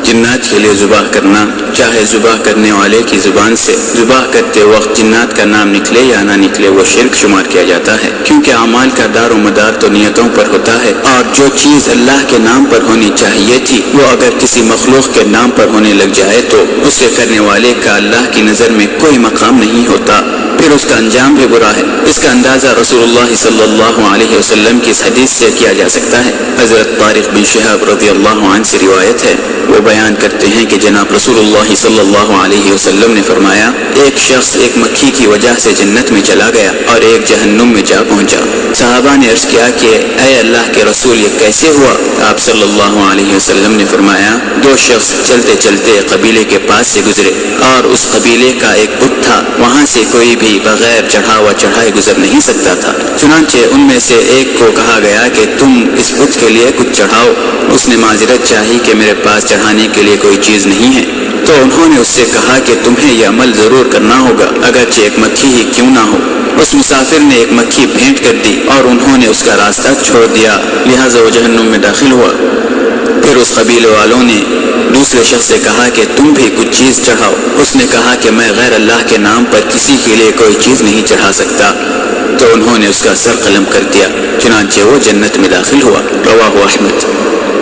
A: جنات کے لیے ذبح کرنا، چاہے ذبح کرنے والے کی زبان سے ذبح کرتے وقت جنات کا نام نکلے یا نہ نکلے، وہ شرک شمار کیا جاتا ہے، کیونکہ اعمال کا دار و مدار تو نیتوں پر ہوتا ہے، اور جو چیز اللہ کے نام پر ہونی چاہیے تھی وہ اگر کسی مخلوق کے نام پر ہونے لگ جائے تو اس کے کرنے والے کا اللہ کی نظر میں کوئی مقام نہیں ہوتا، پھر اس کا انجام بھی برا ہے۔ اس کا اندازہ رسول اللہ صلی اللہ علیہ وسلم کی اس حدیث سے کیا جا سکتا ہے۔ حضرت طارق بن شہاب رضی اللہ عنہ سے روایت ہے، وہ بیان کرتے ہیں کہ جناب رسول اللہ صلی اللہ علیہ وسلم نے فرمایا، ایک شخص ایک مکھی کی وجہ سے جنت میں چلا گیا اور ایک جہنم میں جا پہنچا۔ صحابہ نے عرض کیا کہ اے اللہ کے رسول یہ کیسے ہوا؟ آپ صلی اللہ علیہ وسلم نے فرمایا، 2 شخص چلتے چلتے قبیلے کے پاس سے گزرے اور اس قبیلے کا ایک بت تھا، وہاں سے کوئی بھی بغیر چڑھاوا چڑھائے گزر نہیں سکتا تھا، چنانچہ ان میں سے ایک کو کہا گیا کہ تم اس بت کے لیے کچھ چڑھاؤ۔ اس نے معذرت چاہی کہ میرے پاس چڑھانے کے لیے کوئی چیز نہیں ہے، تو انہوں نے اس سے کہا کہ تمہیں یہ عمل ضرور کرنا ہوگا اگرچہ ایک مکھی ہی کیوں نہ ہو۔ اس مسافر نے ایک مکھی بھینٹ کر دی اور انہوں نے اس کا راستہ چھوڑ دیا، لہٰذا وہ جہنم میں داخل ہوا۔ پھر اس قبیلے والوں نے دوسرے شخص سے کہا کہ تم بھی کچھ چیز چڑھاؤ۔ اس نے کہا کہ میں غیر اللہ کے نام پر کسی کے لیے کوئی چیز نہیں چڑھا سکتا، تو انہوں نے اس کا سر قلم کر دیا، چنانچہ وہ جنت میں داخل ہوا۔ رواہ احمد۔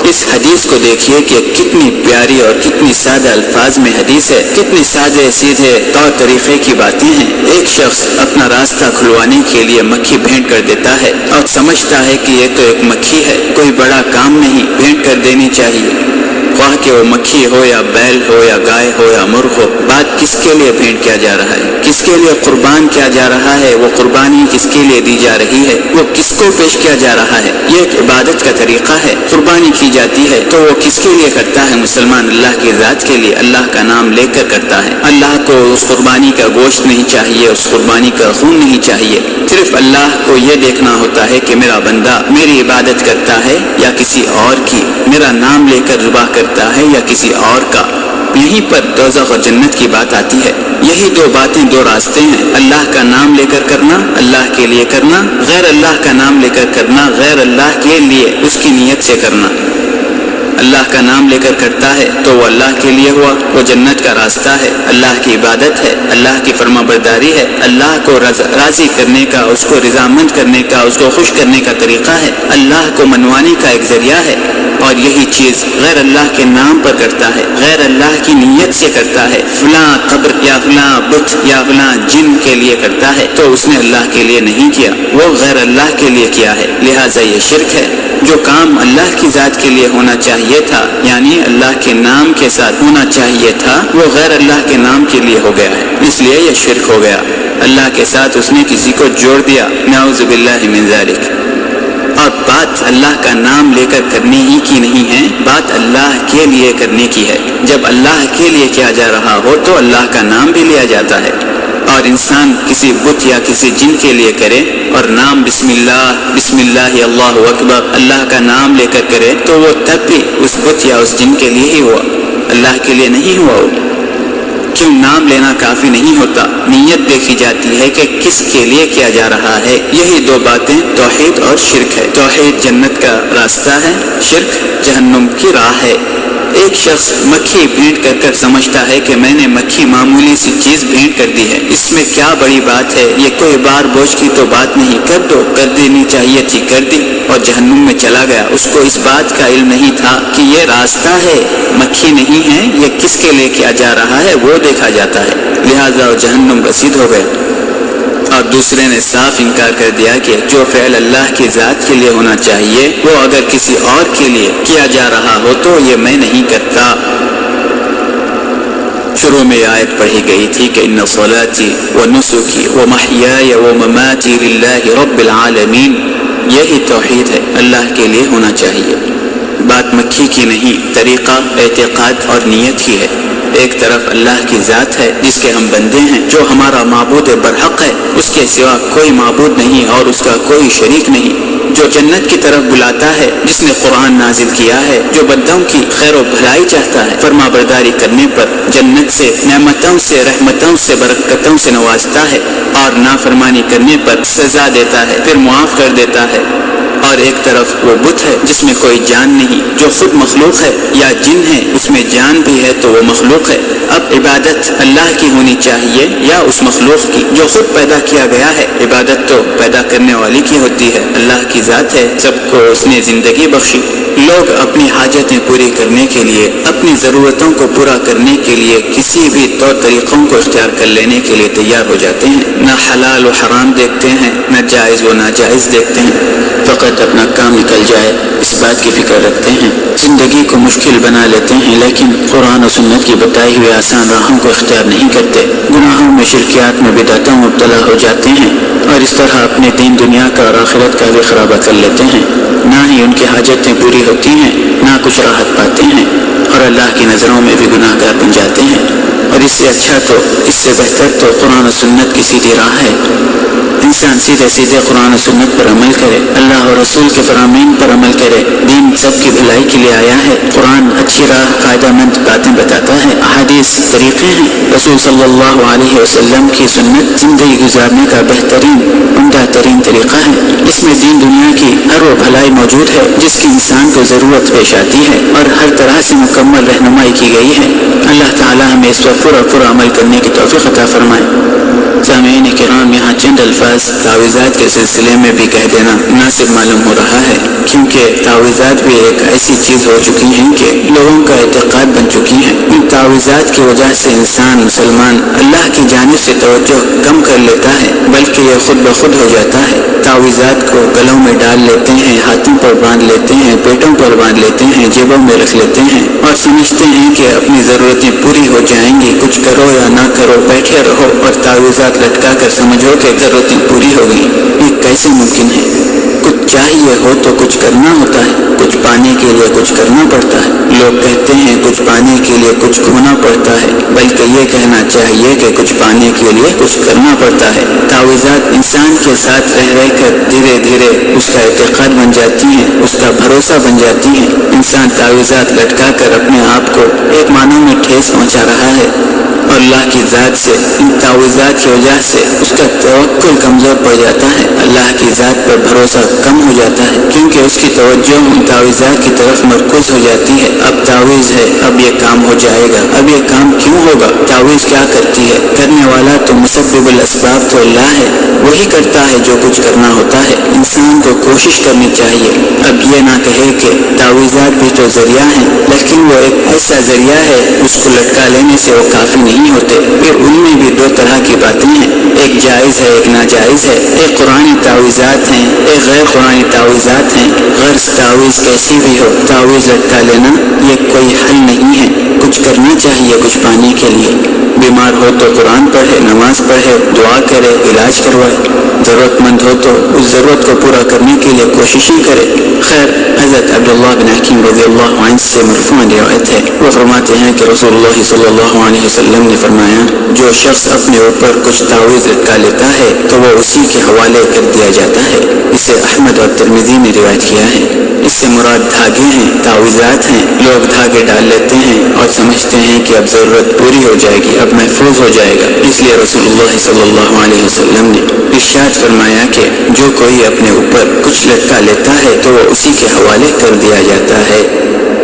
A: اس حدیث کو دیکھیے کہ کتنی پیاری اور کتنی سادہ الفاظ میں حدیث ہے، کتنی سادے سیدھے طور طریقے کی باتیں ہیں۔ ایک شخص اپنا راستہ کھلوانے کے لیے مکھی بھینٹ کر دیتا ہے اور سمجھتا ہے کہ یہ تو ایک مکھی ہے، کوئی بڑا کام نہیں، بھینٹ کر دینی چاہیے، خواہ کہ وہ مکھی ہو یا بیل ہو یا گائے ہو یا مرغ ہو۔ بات کس کے لیے بھینٹ کیا جا رہا ہے، کس کے لیے قربان کیا جا رہا ہے، وہ قربانی کس کے لیے دی جا رہی ہے، وہ کس کو پیش کیا جا رہا ہے، یہ ایک عبادت کا طریقہ ہے۔ قربانی کی جاتی ہے تو وہ کس کے لیے کرتا ہے؟ مسلمان اللہ کی ذات کے لیے، اللہ کا نام لے کر کرتا ہے۔ اللہ کو اس قربانی کا گوشت نہیں چاہیے، اس قربانی کا خون نہیں چاہیے، صرف اللہ کو یہ دیکھنا ہوتا ہے کہ میرا بندہ میری عبادت کرتا ہے یا کسی اور کی، میرا نام لے کر ذبح کرتا ہے یا کسی اور کا۔ یہیں پر دوزخ اور جنت کی بات آتی ہے۔ یہی 2 باتیں، 2 راستے ہیں، اللہ کا نام لے کر کرنا، اللہ کے لیے کرنا، غیر اللہ کا نام لے کر کرنا، غیر اللہ کے لیے اس کی نیت سے کرنا۔ اللہ کا نام لے کر کرتا ہے تو وہ اللہ کے لیے ہوا، وہ جنت کا راستہ ہے، اللہ کی عبادت ہے، اللہ کی فرما برداری ہے، اللہ کو راضی کرنے کا، اس کو رضامند کرنے کا، اس کو خوش کرنے کا طریقہ ہے، اللہ کو منوانے کا ایک ذریعہ ہے۔ اور یہی چیز غیر اللہ کے نام پر کرتا ہے، غیر اللہ کی نیت سے کرتا ہے، فلاں قبر یا فلاں بت یا فلاں جن کے لیے کرتا ہے تو اس نے اللہ کے لیے نہیں کیا، وہ غیر اللہ کے لیے کیا ہے، لہٰذا یہ شرک ہے۔ جو کام اللہ کی ذات کے لیے ہونا چاہیے تھا، یعنی اللہ کے نام کے ساتھ ہونا چاہیے تھا، وہ غیر اللہ کے نام کے لیے ہو گیا ہے، اس لیے یہ شرک ہو گیا۔ اللہ کے ساتھ اس نے کسی کو جوڑ دیا، نعوذ باللہ من ذالک۔ اور بات اللہ کا نام لے کر کرنے ہی کی نہیں ہے، بات اللہ کے لیے کرنے کی ہے۔ جب اللہ کے لیے کیا جا رہا ہو تو اللہ کا نام بھی لیا جاتا ہے، اور انسان کسی بت یا کسی جن کے لیے کرے اور نام بسم اللہ اللہ اکبر اللہ کا نام لے کر کرے تو وہ تب بھی اس بت یا اس جن کے لیے ہی ہوا، اللہ کے لیے نہیں ہوا۔ کیوں نام لینا کافی نہیں ہوتا، نیت دیکھی جاتی ہے کہ کس کے لیے کیا جا رہا ہے۔ یہی 2 باتیں توحید اور شرک ہے۔ توحید جنت کا راستہ ہے، شرک جہنم کی راہ ہے۔ ایک شخص مکھی بھینٹ کر کر سمجھتا ہے کہ میں نے مکھی معمولی سی چیز بھینٹ کر دی ہے، اس میں کیا بڑی بات ہے، یہ کوئی بار بوجھ کی تو بات نہیں، کر دو، کر دینی چاہیے تھی، کر دی اور جہنم میں چلا گیا۔ اس کو اس بات کا علم نہیں تھا کہ یہ راستہ ہے، مکھی نہیں ہے، یہ کس کے لے کیا جا رہا ہے وہ دیکھا جاتا ہے، لہذا وہ جہنم رسید ہو گئے۔ اور دوسرے نے صاف انکار کر دیا کہ جو فعل اللہ کی ذات کے لیے ہونا چاہیے وہ اگر کسی اور کے لیے کیا جا رہا ہو تو یہ میں نہیں کرتا۔ شروع میں آیت پڑھی گئی تھی کہ ان صلاتی و نسکی و محیای و مماتی للہ رب العالمین، یہی توحید ہے، اللہ کے لیے ہونا چاہیے۔ بات مکھی کی نہیں، طریقہ، اعتقاد اور نیت ہی ہے۔ ایک طرف اللہ کی ذات ہے جس کے ہم بندے ہیں، جو ہمارا معبود برحق ہے، اس کے سوا کوئی معبود نہیں اور اس کا کوئی شریک نہیں، جو جنت کی طرف بلاتا ہے، جس نے قرآن نازل کیا ہے، جو بندوں کی خیر و بھلائی چاہتا ہے، فرما برداری کرنے پر جنت سے، نعمتوں سے، رحمتوں سے، برکتوں سے نوازتا ہے، اور نافرمانی کرنے پر سزا دیتا ہے، پھر معاف کر دیتا ہے۔ اور ایک طرف وہ بت ہے جس میں کوئی جان نہیں، جو خود مخلوق ہے، یا جن ہے اس میں جان بھی ہے تو وہ مخلوق ہے۔ اب عبادت اللہ کی ہونی چاہیے یا اس مخلوق کی جو خود پیدا کیا گیا ہے؟ عبادت تو پیدا کرنے والی کی ہوتی ہے، اللہ کی ذات ہے، سب کو اس نے زندگی بخشی۔ لوگ اپنی حاجتیں پوری کرنے کے لیے، اپنی ضرورتوں کو پورا کرنے کے لیے کسی بھی طور طریقوں کو اختیار کر لینے کے لیے تیار ہو جاتے ہیں، نہ حلال و حرام دیکھتے ہیں، نہ جائز و ناجائز دیکھتے ہیں، فقط اپنا کام نکل جائے اس بات کی فکر رکھتے ہیں۔ زندگی کو مشکل بنا لیتے ہیں لیکن قرآن و سنت کی بتائی ہوئی آسان راہوں کو اختیار نہیں کرتے، گناہوں میں، شرکیات میں، بدعتوں میں مبتلا ہو جاتے ہیں، اور اس طرح اپنے دین، دنیا کا اور آخرت کا بھی خرابہ کر لیتے ہیں۔ نہ ہی ان کی حاجتیں پوری ہوتی ہیں، نہ کچھ راحت پاتے ہیں، اور اللہ کی نظروں میں بھی گناہ گار بن جاتے ہیں۔ اور اس سے اچھا تو، اس سے بہتر تو قرآن و سنت کی سیدھی راہ ہے۔ انسان سیدھے سیدھے قرآن و سنت پر عمل کرے، اللہ اور رسول کے فرامین پر عمل کرے۔ دین سب کی بھلائی کے لیے آیا ہے، قرآن اچھی راہ، فائدہ مند باتیں بتاتا ہے، احادیث طریقے ہیں، رسول صلی اللہ علیہ وسلم کی سنت زندگی گزارنے کا بہترین، عمدہ ترین طریقہ ہے۔ اس میں دین دنیا کی ہر وہ بھلائی موجود ہے جس کی انسان کو ضرورت پیش آتی ہے، اور ہر طرح سے مکمل رہنمائی کی گئی ہے۔ اللہ تعالی ہمیں اس پر پورا عمل کرنے کی توفیق عطا فرمائے۔ سامعین کرام، یہاں چند الفاظ تعویذات کے سلسلے میں بھی کہہ دینا مناسب معلوم ہو رہا ہے، کیونکہ تعویذات بھی ایک ایسی چیز ہو چکی ہیں کہ لوگوں کا اعتقاد بن چکی ہیں۔ ان تعویذات کی وجہ سے انسان، مسلمان، اللہ کی جانب سے توجہ کم کر لیتا ہے، بلکہ یہ خود بخود ہو جاتا ہے۔ تعویذات کو گلوں میں ڈال لیتے ہیں، ہاتھوں پر باندھ لیتے ہیں، پیٹوں پر باندھ لیتے ہیں، جیبوں میں رکھ لیتے ہیں، اور سمجھتے ہیں کہ اپنی ضرورتیں پوری ہو جائیں گی، کچھ کرو یا نہ کرو، بیٹھے رہو اور تعویذات لٹکا کر سمجھو کہ ضرورتیں پوری ہو گئی۔ یہ کیسے ممکن ہے؟ کچھ چاہیے ہو تو کچھ کرنا ہوتا ہے، کچھ پانے کے لیے کچھ کرنا پڑتا ہے۔ لوگ کہتے ہیں کچھ پانے کے لیے کچھ کھونا پڑتا ہے، بلکہ یہ کہنا چاہیے کہ کچھ پانے کے لیے کچھ کرنا پڑتا ہے۔ تعویذات انسان کے ساتھ رہ کر دھیرے دھیرے اس کا اعتقاد بن جاتی ہیں، اس کا بھروسہ بن جاتی ہیں۔ انسان تعویذات لٹکا کر اپنے آپ کو ایک معنوں میں ٹھیس پہنچا رہا ہے، اور اللہ کی ذات سے، ان تعویذات کی وجہ سے اس کا توکل کمزور پڑ جاتا ہے، اللہ کی ذات پر بھروسہ کم ہو جاتا ہے، کیونکہ اس کی توجہ ان تعویذات کی طرف مرکوز ہو جاتی ہے۔ اب تعویذ ہے، اب یہ کام ہو جائے گا، اب یہ کام کیوں ہوگا؟ تعویذ کیا کرتی ہے؟ کرنے والا تو مسبب الاسباب تو اللہ ہے، وہی کرتا ہے جو کچھ کرنا ہوتا ہے۔ انسان کو کوشش کرنی چاہیے، اب یہ نہ کہے کہ تعویذات بھی تو ذریعہ ہیں، لیکن وہ ایک ایسا ذریعہ ہے، اس کو لٹکا لینے سے وہ کافی نہیں ہوتے۔ پھر ان میں بھی دو طرح کی باتیں ہیں، ایک جائز ہے، ایک ناجائز ہے، ایک قرآنی تعویذات ہیں، ایک غیر قرآنی تعویذات ہیں۔ غرض تعویذ کیسی بھی ہو، تعویذ لٹکا لینا یہ کوئی حل نہیں ہے۔ کچھ کرنا چاہیے کچھ پانے کے لیے۔ بیمار ہو تو قرآن پڑھے، نماز پڑھے، دعا کرے، علاج کروائے۔ ضرورت مند ہو تو اس ضرورت کو پورا کرنے کے لیے کوششیں کرے۔ خیر، حضرت عبداللہ بن حکیم رضی اللہ عنہ سے مرفوعاً روایت ہے، وہ فرماتے ہیں کہ رسول اللہ صلی اللہ علیہ وسلم نے فرمایا، جو شخص اپنے اوپر کچھ تعویذ لٹکا لیتا ہے تو وہ اسی کے حوالے کر دیا جاتا ہے۔ اسے احمد اور ترمذی نے روایت کیا ہے۔ اس سے مراد دھاگے ہیں، تعویذات ہیں۔ لوگ دھاگے ڈال لیتے ہیں اور سمجھتے ہیں کہ اب ضرورت پوری ہو جائے گی، اب محفوظ ہو جائے گا۔ اس لیے رسول اللہ صلی اللہ علیہ وسلم نے ارشاد فرمایا کہ جو کوئی اپنے اوپر کچھ لٹکا لیتا ہے تو وہ اسی کے حوالے کر دیا جاتا ہے،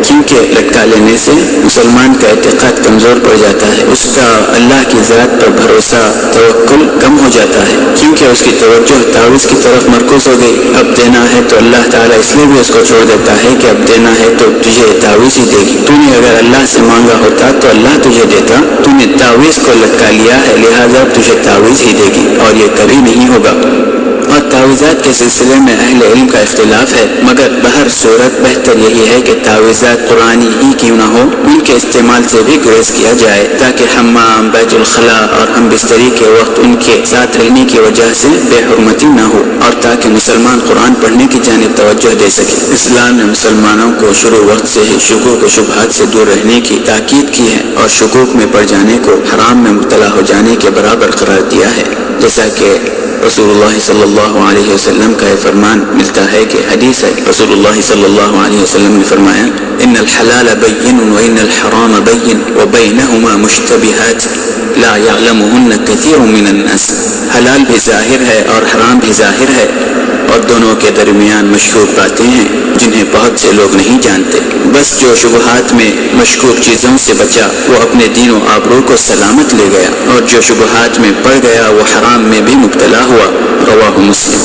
A: کیونکہ لٹکا لینے سے مسلمان کا اعتقاد کمزور پڑ جاتا ہے، اس کا اللہ کی ذات پر بھروسہ، توکل کم ہو جاتا ہے، کیونکہ اس کی توجہ تعویذ کی طرف مرکوز ہو گئی۔ اب دینا ہے تو اللہ تعالیٰ اس لیے بھی اس کو چھوڑ دیتا ہے کہ اب دینا ہے تو تجھے تعویذ ہی دے گی۔ تو نے اگر اللہ سے مانگا ہوتا تو اللہ تجھے دیتا، تو نے تعویذ کو لٹکا لیا ہے، لہٰذا تجھے تعویذ ہی دے گی، اور یہ کبھی نہیں ہوگا۔ اور تعویذات کے سلسلے میں اہل علم کا اختلاف ہے، مگر بہر صورت بہتر یہی ہے کہ تعویذات قرآنی ہی کیوں نہ ہو، ان کے استعمال سے بھی گریز کیا جائے، تاکہ حمام، بیت الخلاء اور ہم بستری کے وقت ان کے ساتھ رہنے کی وجہ سے بے حرمتی نہ ہو، اور تاکہ مسلمان قرآن پڑھنے کی جانب توجہ دے سکے۔ اسلام نے مسلمانوں کو شروع وقت سے ہی شکوک و شبہات سے دور رہنے کی تاکید کی ہے، اور شکوک میں پڑ جانے کو حرام میں مبتلا ہو جانے کے برابر قرار دیا ہے، جیسا کہ رسول اللہ صلی اللہ علیہ وسلم کا یہ فرمان ملتا ہے کہ حدیث ہے، رسول اللہ صلی اللہ علیہ وسلم نے فرمایا ان الحلال بین وان الحرام بین وبینہما مشتبہات لا یعلمہن کثیر من الناس۔ حلال بھی ظاہر ہے اور حرام بھی ظاہر ہے، اور دونوں کے درمیان مشہور باتیں ہیں جنہیں بہت سے لوگ نہیں جانتے۔ بس جو شبہات میں مشکوک چیزوں سے بچا وہ اپنے دین و آبرو کو سلامت لے گیا، اور جو شبہات میں پڑ گیا وہ حرام میں بھی مبتلا ہوا۔ رواہ مسلم۔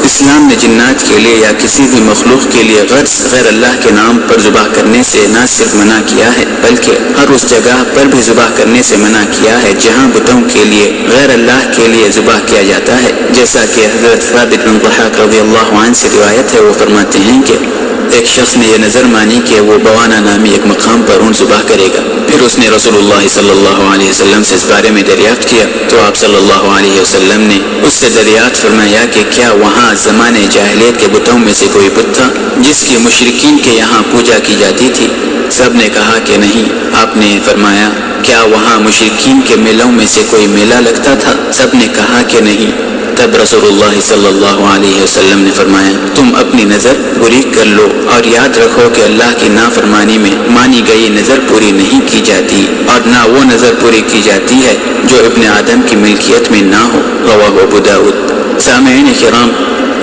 A: اسلام نے جنات کے لیے یا کسی بھی مخلوق کے لیے غرض غیر اللہ کے نام پر ذبح کرنے سے نہ صرف منع کیا ہے بلکہ ہر اس جگہ پر بھی ذبح کرنے سے منع کیا ہے جہاں بتوں کے لیے غیر اللہ کے لیے ذبح کیا جاتا ہے، جیسا کہ حضرت ثابت بن ضحاک رضی اللہ عنہ سے روایت ہے، وہ فرماتے ہیں کہ ایک شخص نے یہ نظر مانی کہ وہ بوانہ نامی ایک مقام پر اونٹ ذبح کرے گا، پھر اس نے رسول اللہ صلی اللہ علیہ وسلم سے اس بارے میں دریافت کیا تو آپ صلی اللہ علیہ وسلم نے اس سے دریافت فرمایا کہ کیا وہاں زمانے جاہلیت کے بتوں میں سے کوئی بت تھا جس کی مشرکین کے یہاں پوجا کی جاتی تھی؟ سب نے کہا کہ نہیں۔ آپ نے فرمایا کیا وہاں مشرکین کے میلوں میں سے کوئی میلہ لگتا تھا؟ سب نے کہا کہ نہیں۔ تب رسول اللہ صلی اللہ علیہ وسلم نے فرمایا تم اپنی نظر پوری کر لو اور یاد رکھو کہ اللہ کی نافرمانی میں مانی گئی نظر پوری نہیں کی جاتی، اور نہ وہ نظر پوری کی جاتی ہے جو ابن آدم کی ملکیت میں نہ ہو۔ رواہ ابو داؤد۔ سامعین کرام،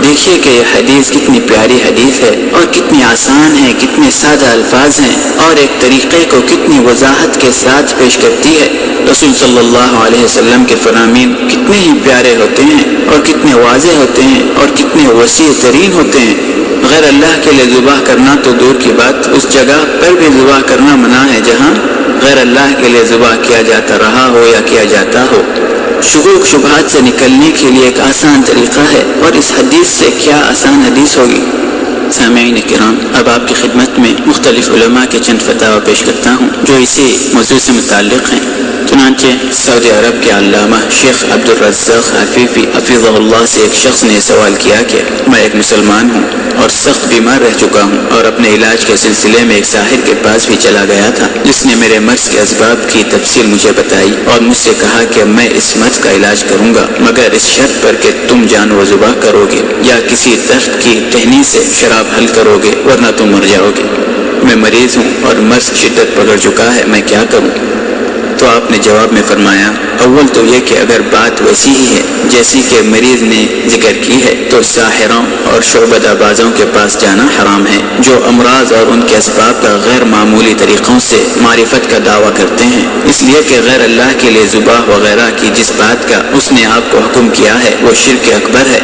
A: دیکھیے کہ یہ حدیث کتنی پیاری حدیث ہے اور کتنی آسان ہے، کتنے سادہ الفاظ ہیں اور ایک طریقے کو کتنی وضاحت کے ساتھ پیش کرتی ہے۔ رسول صلی اللہ علیہ وسلم کے فرامین کتنے ہی پیارے ہوتے ہیں اور کتنے واضح ہوتے ہیں اور کتنے وسیع ترین ہوتے ہیں۔ غیر اللہ کے لیے ذبح کرنا تو دور کی بات، اس جگہ پر بھی ذبح کرنا منع ہے جہاں غیر اللہ کے لیے ذبح کیا جاتا رہا ہو یا کیا جاتا ہو۔ شکوک شبہات سے نکلنے کے لیے ایک آسان طریقہ ہے، اور اس حدیث سے کیا آسان حدیث ہوگی۔ سامعین کرام، اب آپ کی خدمت میں مختلف علماء کے چند فتاوی پیش کرتا ہوں جو اسی موضوع سے متعلق ہیں۔ چنانچہ سعودی عرب کے علامہ شیخ عبد الرزاق عفیفی حفظہ اللہ سے ایک شخص نے سوال کیا کہ میں ایک مسلمان ہوں اور سخت بیمار رہ چکا ہوں، اور اپنے علاج کے سلسلے میں ایک ساحر کے پاس بھی چلا گیا تھا جس نے میرے مرض کے اسباب کی تفصیل مجھے بتائی اور مجھ سے کہا کہ میں اس مرض کا علاج کروں گا مگر اس شرط پر کہ تم جانور ذبح کرو گے یا کسی درخت کی ٹہنی سے شراب حل کرو گے ورنہ تم مر جاؤ گے۔ میں مریض ہوں اور مرض شدت پکڑ چکا ہے، میں کیا کروں؟ تو آپ نے جواب میں فرمایا اول تو یہ کہ اگر بات ویسی ہی ہے جیسی کہ مریض نے ذکر کی ہے تو ساحروں اور شعبدہ بازوں کے پاس جانا حرام ہے جو امراض اور ان کے اسباب کا غیر معمولی طریقوں سے معرفت کا دعویٰ کرتے ہیں، اس لیے کہ غیر اللہ کے لیے ذبح وغیرہ کی جس بات کا اس نے آپ کو حکم کیا ہے وہ شرک اکبر ہے،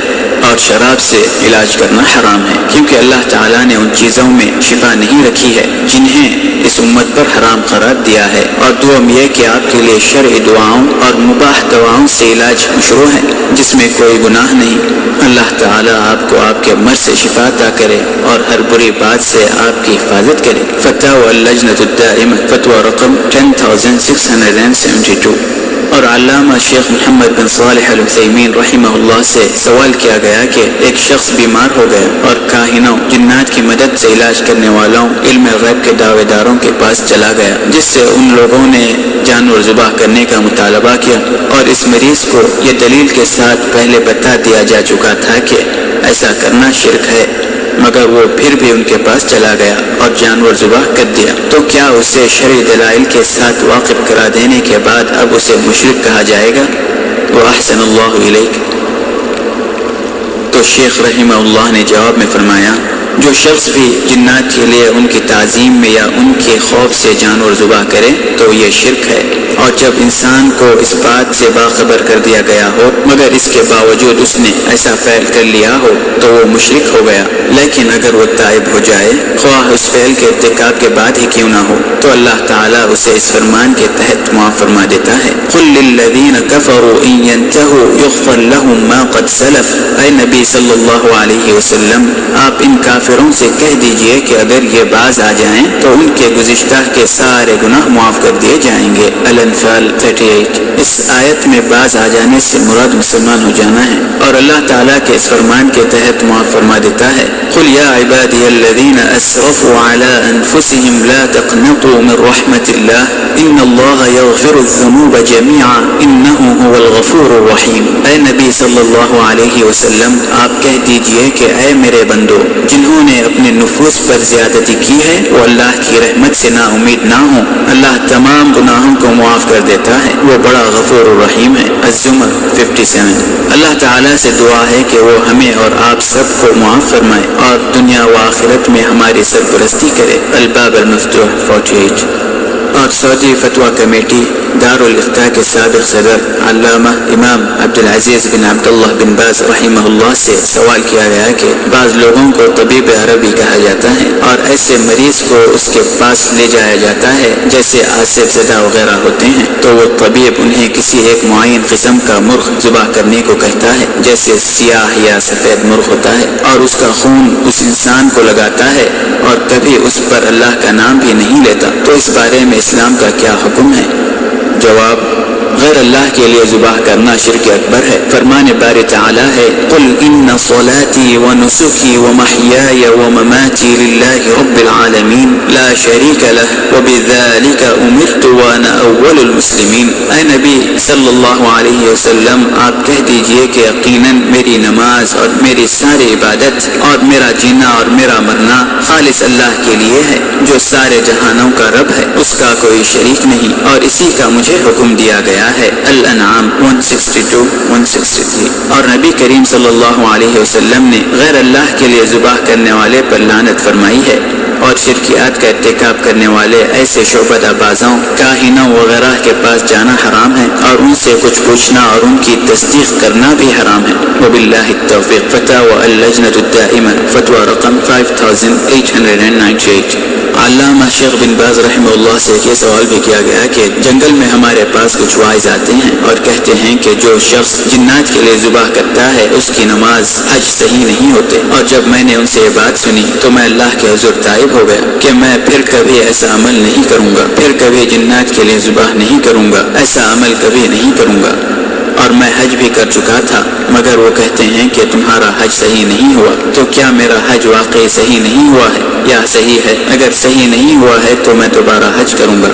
A: اور شراب سے علاج کرنا حرام ہے کیونکہ اللہ تعالیٰ نے ان چیزوں میں شفا نہیں رکھی ہے جنہیں اس امت پر حرام قرار دیا ہے، اور دوم یہ کہ آپ کے لیے شرعی دعاؤں اور مباح دواؤں سے علاج مشروع ہے جس میں کوئی گناہ نہیں۔ اللہ تعالیٰ آپ کو آپ کے مرض سے شفا عطا کرے اور ہر بری بات سے آپ کی حفاظت کرے۔ فتاوی اللجنۃ الدائمہ، فتویٰ رقم 10672۔ اور علامہ شیخ محمد بن صالح العثیمین رحمہ اللہ سے سوال کیا گیا کہ ایک شخص بیمار ہو گیا اور کاہنوں، جنات کی مدد سے علاج کرنے والوں، علم غیب کے دعوے داروں کے پاس چلا گیا جس سے ان لوگوں نے جانور ذبح کرنے کا مطالبہ کیا، اور اس مریض کو یہ دلیل کے ساتھ پہلے بتا دیا جا چکا تھا کہ ایسا کرنا شرک ہے۔ مگر وہ پھر بھی ان کے پاس چلا گیا اور جانور ذبح کر دیا، تو کیا اسے شرعی دلائل کے ساتھ واقف کرا دینے کے بعد اب اسے مشرک کہا جائے گا؟ وَأَحْسَنَ اللَّهُ إِلَيْكَ۔ تو شیخ رحمہ اللہ نے جواب میں فرمایا، جو شخص بھی جنات کے لیے ان کی تعظیم میں یا ان کے خوف سے جانور ذبح کرے تو یہ شرک ہے، اور جب انسان کو اس بات سے باخبر کر دیا گیا ہو مگر اس کے باوجود اس نے ایسا فعل کر لیا ہو تو وہ مشرک ہو گیا، لیکن اگر وہ تائب ہو جائے خواہ اس فعل کے ارتکاب کے بعد ہی کیوں نہ ہو تو اللہ تعالیٰ اسے اس فرمان کے تحت معاف فرما دیتا ہے، قُلْ لِلَّذِينَ كَفَرُوا إِن يَنْتَهُوا يُغْفَرْ لَهُم مَّا قَدْ سَلَفَ۔ اے نبی صلی اللہ علیہ وسلم، آپ ان کافروں سے کہہ دیجئے کہ اگر یہ باز آ جائیں تو ان کے گزشتہ کے سارے گناہ معاف کر دیے جائیں گے۔ الانفال 38۔ اس آیت میں باز آ جانے سے مراد مسلمان ہو جانا ہے، اور اللہ تعالیٰ کے اس فرمان کے تحت معاف فرما دیتا ہے، قُلْ يَا عِبَادِيَ الَّذِينَ أَسْرَفُوا عَلَىٰ أَنفُسِهِمْ لَا تَقْنَطُوا مِن رَحْمَةِ اللَّهِ إِنَّ اللَّهَ يَغْفِرُ الذُّنُوبَ جَمِيعًا إِنَّهُ هُوَ الْغَفُورُ الرَّحِيمُ۔ اے نبی صلی اللہ علیہ وسلم، آپ کہہ دیجئے کہ اے میرے بندو، جنہوں نے اپنے نفوس پر زیادتی کی ہے وہ اللہ کی رحمت سے نا امید نہ ہوں، اللہ تمام گناہوں کو معاف کر دیتا ہے، وہ بڑا غفور الرحیم ہے۔ الزمر 57۔ اللہ تعالیٰ سے دعا ہے کہ وہ ہمیں اور آپ سب کو معاف فرمائے اور دنیا و آخرت میں ہماری سرپرستی کرے۔ الباب المفتوح 48۔ اور سعودی فتویٰ کمیٹی دارالافتاء کے سابق صدر علامہ امام عبدالعزیز بن عبداللہ بن باز رحمہ اللہ سے سوال کیا گیا کہ بعض لوگوں کو طبیب عربی کہا جاتا ہے اور ایسے مریض کو اس کے پاس لے جایا جاتا ہے جیسے آصف زدہ وغیرہ ہوتے ہیں، تو وہ طبیب انہیں کسی ایک معین قسم کا مرغ ذبح کرنے کو کہتا ہے جیسے سیاہ یا سفید مرغ ہوتا ہے، اور اس کا خون اس انسان کو لگاتا ہے اور کبھی اس پر اللہ کا نام بھی نہیں لیتا، تو اس بارے میں اسلام کا کیا حکم ہے؟ جواب: غیر اللہ کے لیے ذبح کرنا شرک اکبر ہے۔ فرمان باری تعالیٰ ہے، قُلْ إِنَّ صَلَاتِي وَنُسُكِي وَمَحْيَايَ وَمَمَاتِي لِلَّهِ رَبِّ الْعَالَمِينَ لَا شَرِيكَ لَهُ وَبِذَلِكَ أُمِرْتُ وَأَنَا أَوَّلُ الْمُسْلِمِينَ۔ اے نبی صلی اللہ علیہ وسلم، آپ کہہ دیجئے کہ یقیناً میری نماز اور میری ساری عبادت اور میرا جینا اور میرا مرنا خالص اللہ کے لیے ہے جو سارے جہانوں کا رب ہے، اس کا کوئی شریک نہیں، اور اسی کا مجھے حکم دیا گیا ہے۔ الانعام 162-163۔ اور نبی کریم صلی اللہ علیہ وسلم نے غیر اللہ کے لیے ذبح کرنے والے پر لعنت فرمائی ہے، اور شرکیات کا ارتکاب کرنے والے ایسے شعبدہ بازوں، کاہنوں وغیرہ کے پاس جانا حرام ہے، اور ان سے کچھ پوچھنا اور ان کی تصدیق کرنا بھی حرام ہے۔ وباللہ التوفیق۔ فتاوی اللجنۃ الدائمہ، فتویٰ رقم 5898۔ علامہ شیخ بن باز رحمہ اللہ سے یہ سوال بھی کیا گیا کہ جنگل میں ہمارے پاس کچھ واعظ آتے ہیں اور کہتے ہیں کہ جو شخص جنات کے لیے ذبح کرتا ہے اس کی نماز حج صحیح نہیں ہوتے، اور جب میں نے ان سے یہ بات سنی تو میں اللہ کے حضور تائب ہو گیا کہ میں پھر کبھی ایسا عمل نہیں کروں گا، پھر کبھی جنات کے لیے ذبح نہیں کروں گا، ایسا عمل کبھی نہیں کروں گا، اور میں حج بھی کر چکا تھا، مگر وہ کہتے ہیں کہ تمہارا حج صحیح نہیں ہوا، تو کیا میرا حج واقعی صحیح نہیں ہوا ہے یا صحیح ہے؟ اگر صحیح نہیں ہوا ہے تو میں دوبارہ حج کروں گا۔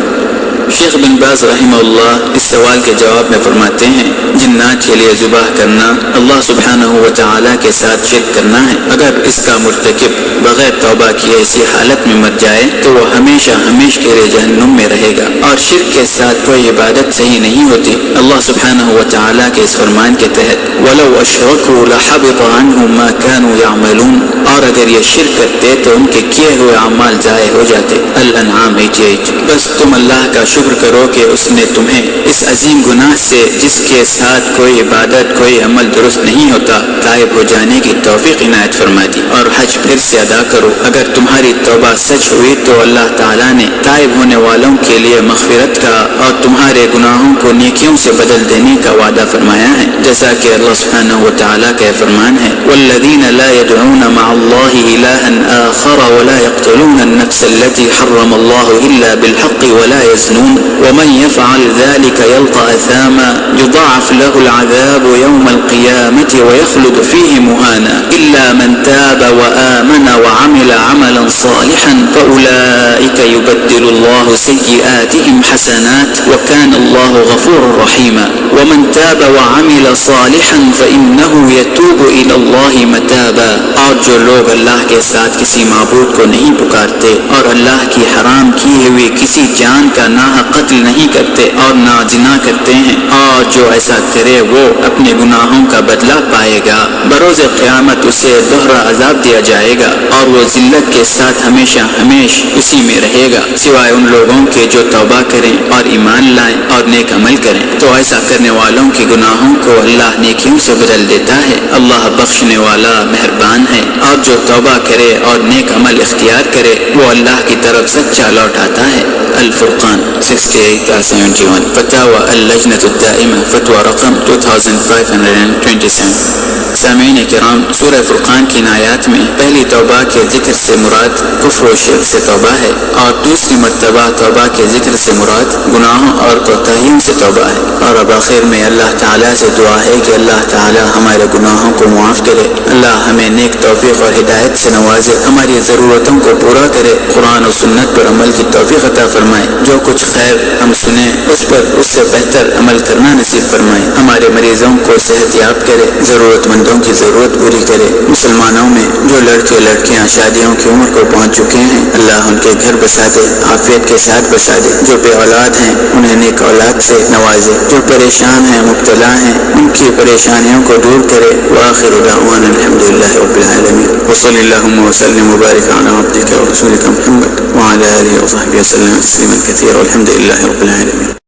A: شیخ بن باز رحمہ اللہ اس سوال کے جواب میں فرماتے ہیں، جنات کے لیے ذبح کرنا اللہ سبحانہ و تعالیٰ کے ساتھ شرک کرنا ہے۔ اگر اس کا مرتکب بغیر توبہ کیے ایسی حالت میں مر جائے تو وہ ہمیشہ کے لیے جہنم میں رہے گا، اور شرک کے ساتھ کوئی عبادت صحیح نہیں ہوتی۔ اللہ سبحانہ و تعالیٰ کے اس فرمان کے تحت وَلَوْ أَشْرَكُوا لَحَبِطَ عَنْهُمْ مَا كَانُوا يَعْمَلُونَ، اور اگر یہ شرک کرتے تو ان کے کیے ہوئے اعمال ضائع ہو جاتے۔ الانعام 88۔ بس تم اللہ کا شکر کرو کہ اس نے تمہیں اس عظیم گناہ سے جس کے ساتھ کوئی عبادت کوئی عمل درست نہیں ہوتا تائب ہو جانے کی توفیق عنایت فرما دی، اور حج پھر سے ادا کرو۔ اگر تمہاری توبہ سچ ہوئی تو اللہ تعالیٰ نے تائب ہونے والوں کے لیے مغفرت کا اور تمہارے گناہوں کو نیکیوں سے بدل دینے کا وعدہ فرمایا ہے، جیسا کہ اللہ سبحانہ و تعالیٰ کا فرمان ہے، وَالَّذِينَ لَا يَدْعُونَ مَعَ اللَّهِ إِلَٰهًا آخَرَ وَلَا يَقْتُلُونَ النَّفْسَ الَّتِي حَرَّمَ اللَّهُ إِلَّا بِالْحَقِّ ولا يزنون ومن يفعل ذلك يلقى أثاما يضاعف له العذاب يوم القيامة ويخلد فيه مهانا إلا من تاب وآمن وعمل عملا صالحا فأولئك يبدل الله سيئاتهم حسنات وكان الله غفورا رحيما ومن تاب وعمل صالحا فإنه يتوب إلى الله متابا اور جو لوگ اللہ کے ساتھ کسی معبود کو نہیں پکارتے اور اللہ کی حرام کیے ہوئے کسی جان کا ناحق قتل نہیں کرتے اور نہ زنا کرتے ہیں اور جو ایسا کرے وہ اپنے گناہوں کا بدلہ پائے گا بروز قیامت اسے دوہرا عذاب دیا جائے گا اور وہ ذلت کے ساتھ ہمیشہ اسی میں رہے گا سوائے ان لوگوں کے جو توبہ کریں اور ایمان لائیں اور نیک عمل کریں تو ایسا کرنے والوں کے گناہوں کو اللہ نیکیوں سے بدل دیتا ہے اللہ بخشنے والا مہربان ہے اور جو توبہ کرے اور نیک عمل اختیار کرے وہ اللہ کی طرف سچا لوٹاتا ہے الفرقان 68-71 فتاوی اللجنة الدائمة فتوى رقم 2527 سامعین کرام سورہ فرقان کی آیات میں پہلی توبہ کے ذکر سے مراد کفر و شرک سے توبہ ہے اور دوسری مرتبہ توبہ کے ذکر سے مراد گناہوں اور کوتاہیوں سے توبہ ہے اور اب آخر میں اللہ تعالیٰ سے دعا ہے کہ اللہ تعالیٰ ہمارے گناہوں کو معاف کرے اللہ ہمیں نیک توفیق اور ہدایت سے نوازے ہماری ضرورتوں کو پورا کرے قرآن و سنت پر عمل کی توفیق عطا فرمائے جو کچھ خیر ہم سنیں اس پر اس سے بہتر عمل کرنا نصیب فرمائے ہمارے مریضوں کو صحت یاب کرے ضرورت مندوں کی ضرورت پوری کرے مسلمانوں میں جو لڑکے لڑکیاں شادیوں کی عمر کو پہنچ چکے ہیں اللہ ان کے گھر بسا دے عافیت کے ساتھ بسا دے جو بے اولاد ہیں انہیں نیک اولاد سے نوازے جو پریشان ہیں مبتلا ہیں ان کی پریشانیوں کو دور کرے وآخر دعوانا الحمدللہ رب العالمین وصلی اللہم وسلم وبارک علی عبدک ورسولک محمد وعلی آلہ وصحبہ وسلم تسلیما کثیرا والحمدللہ رب العالمین.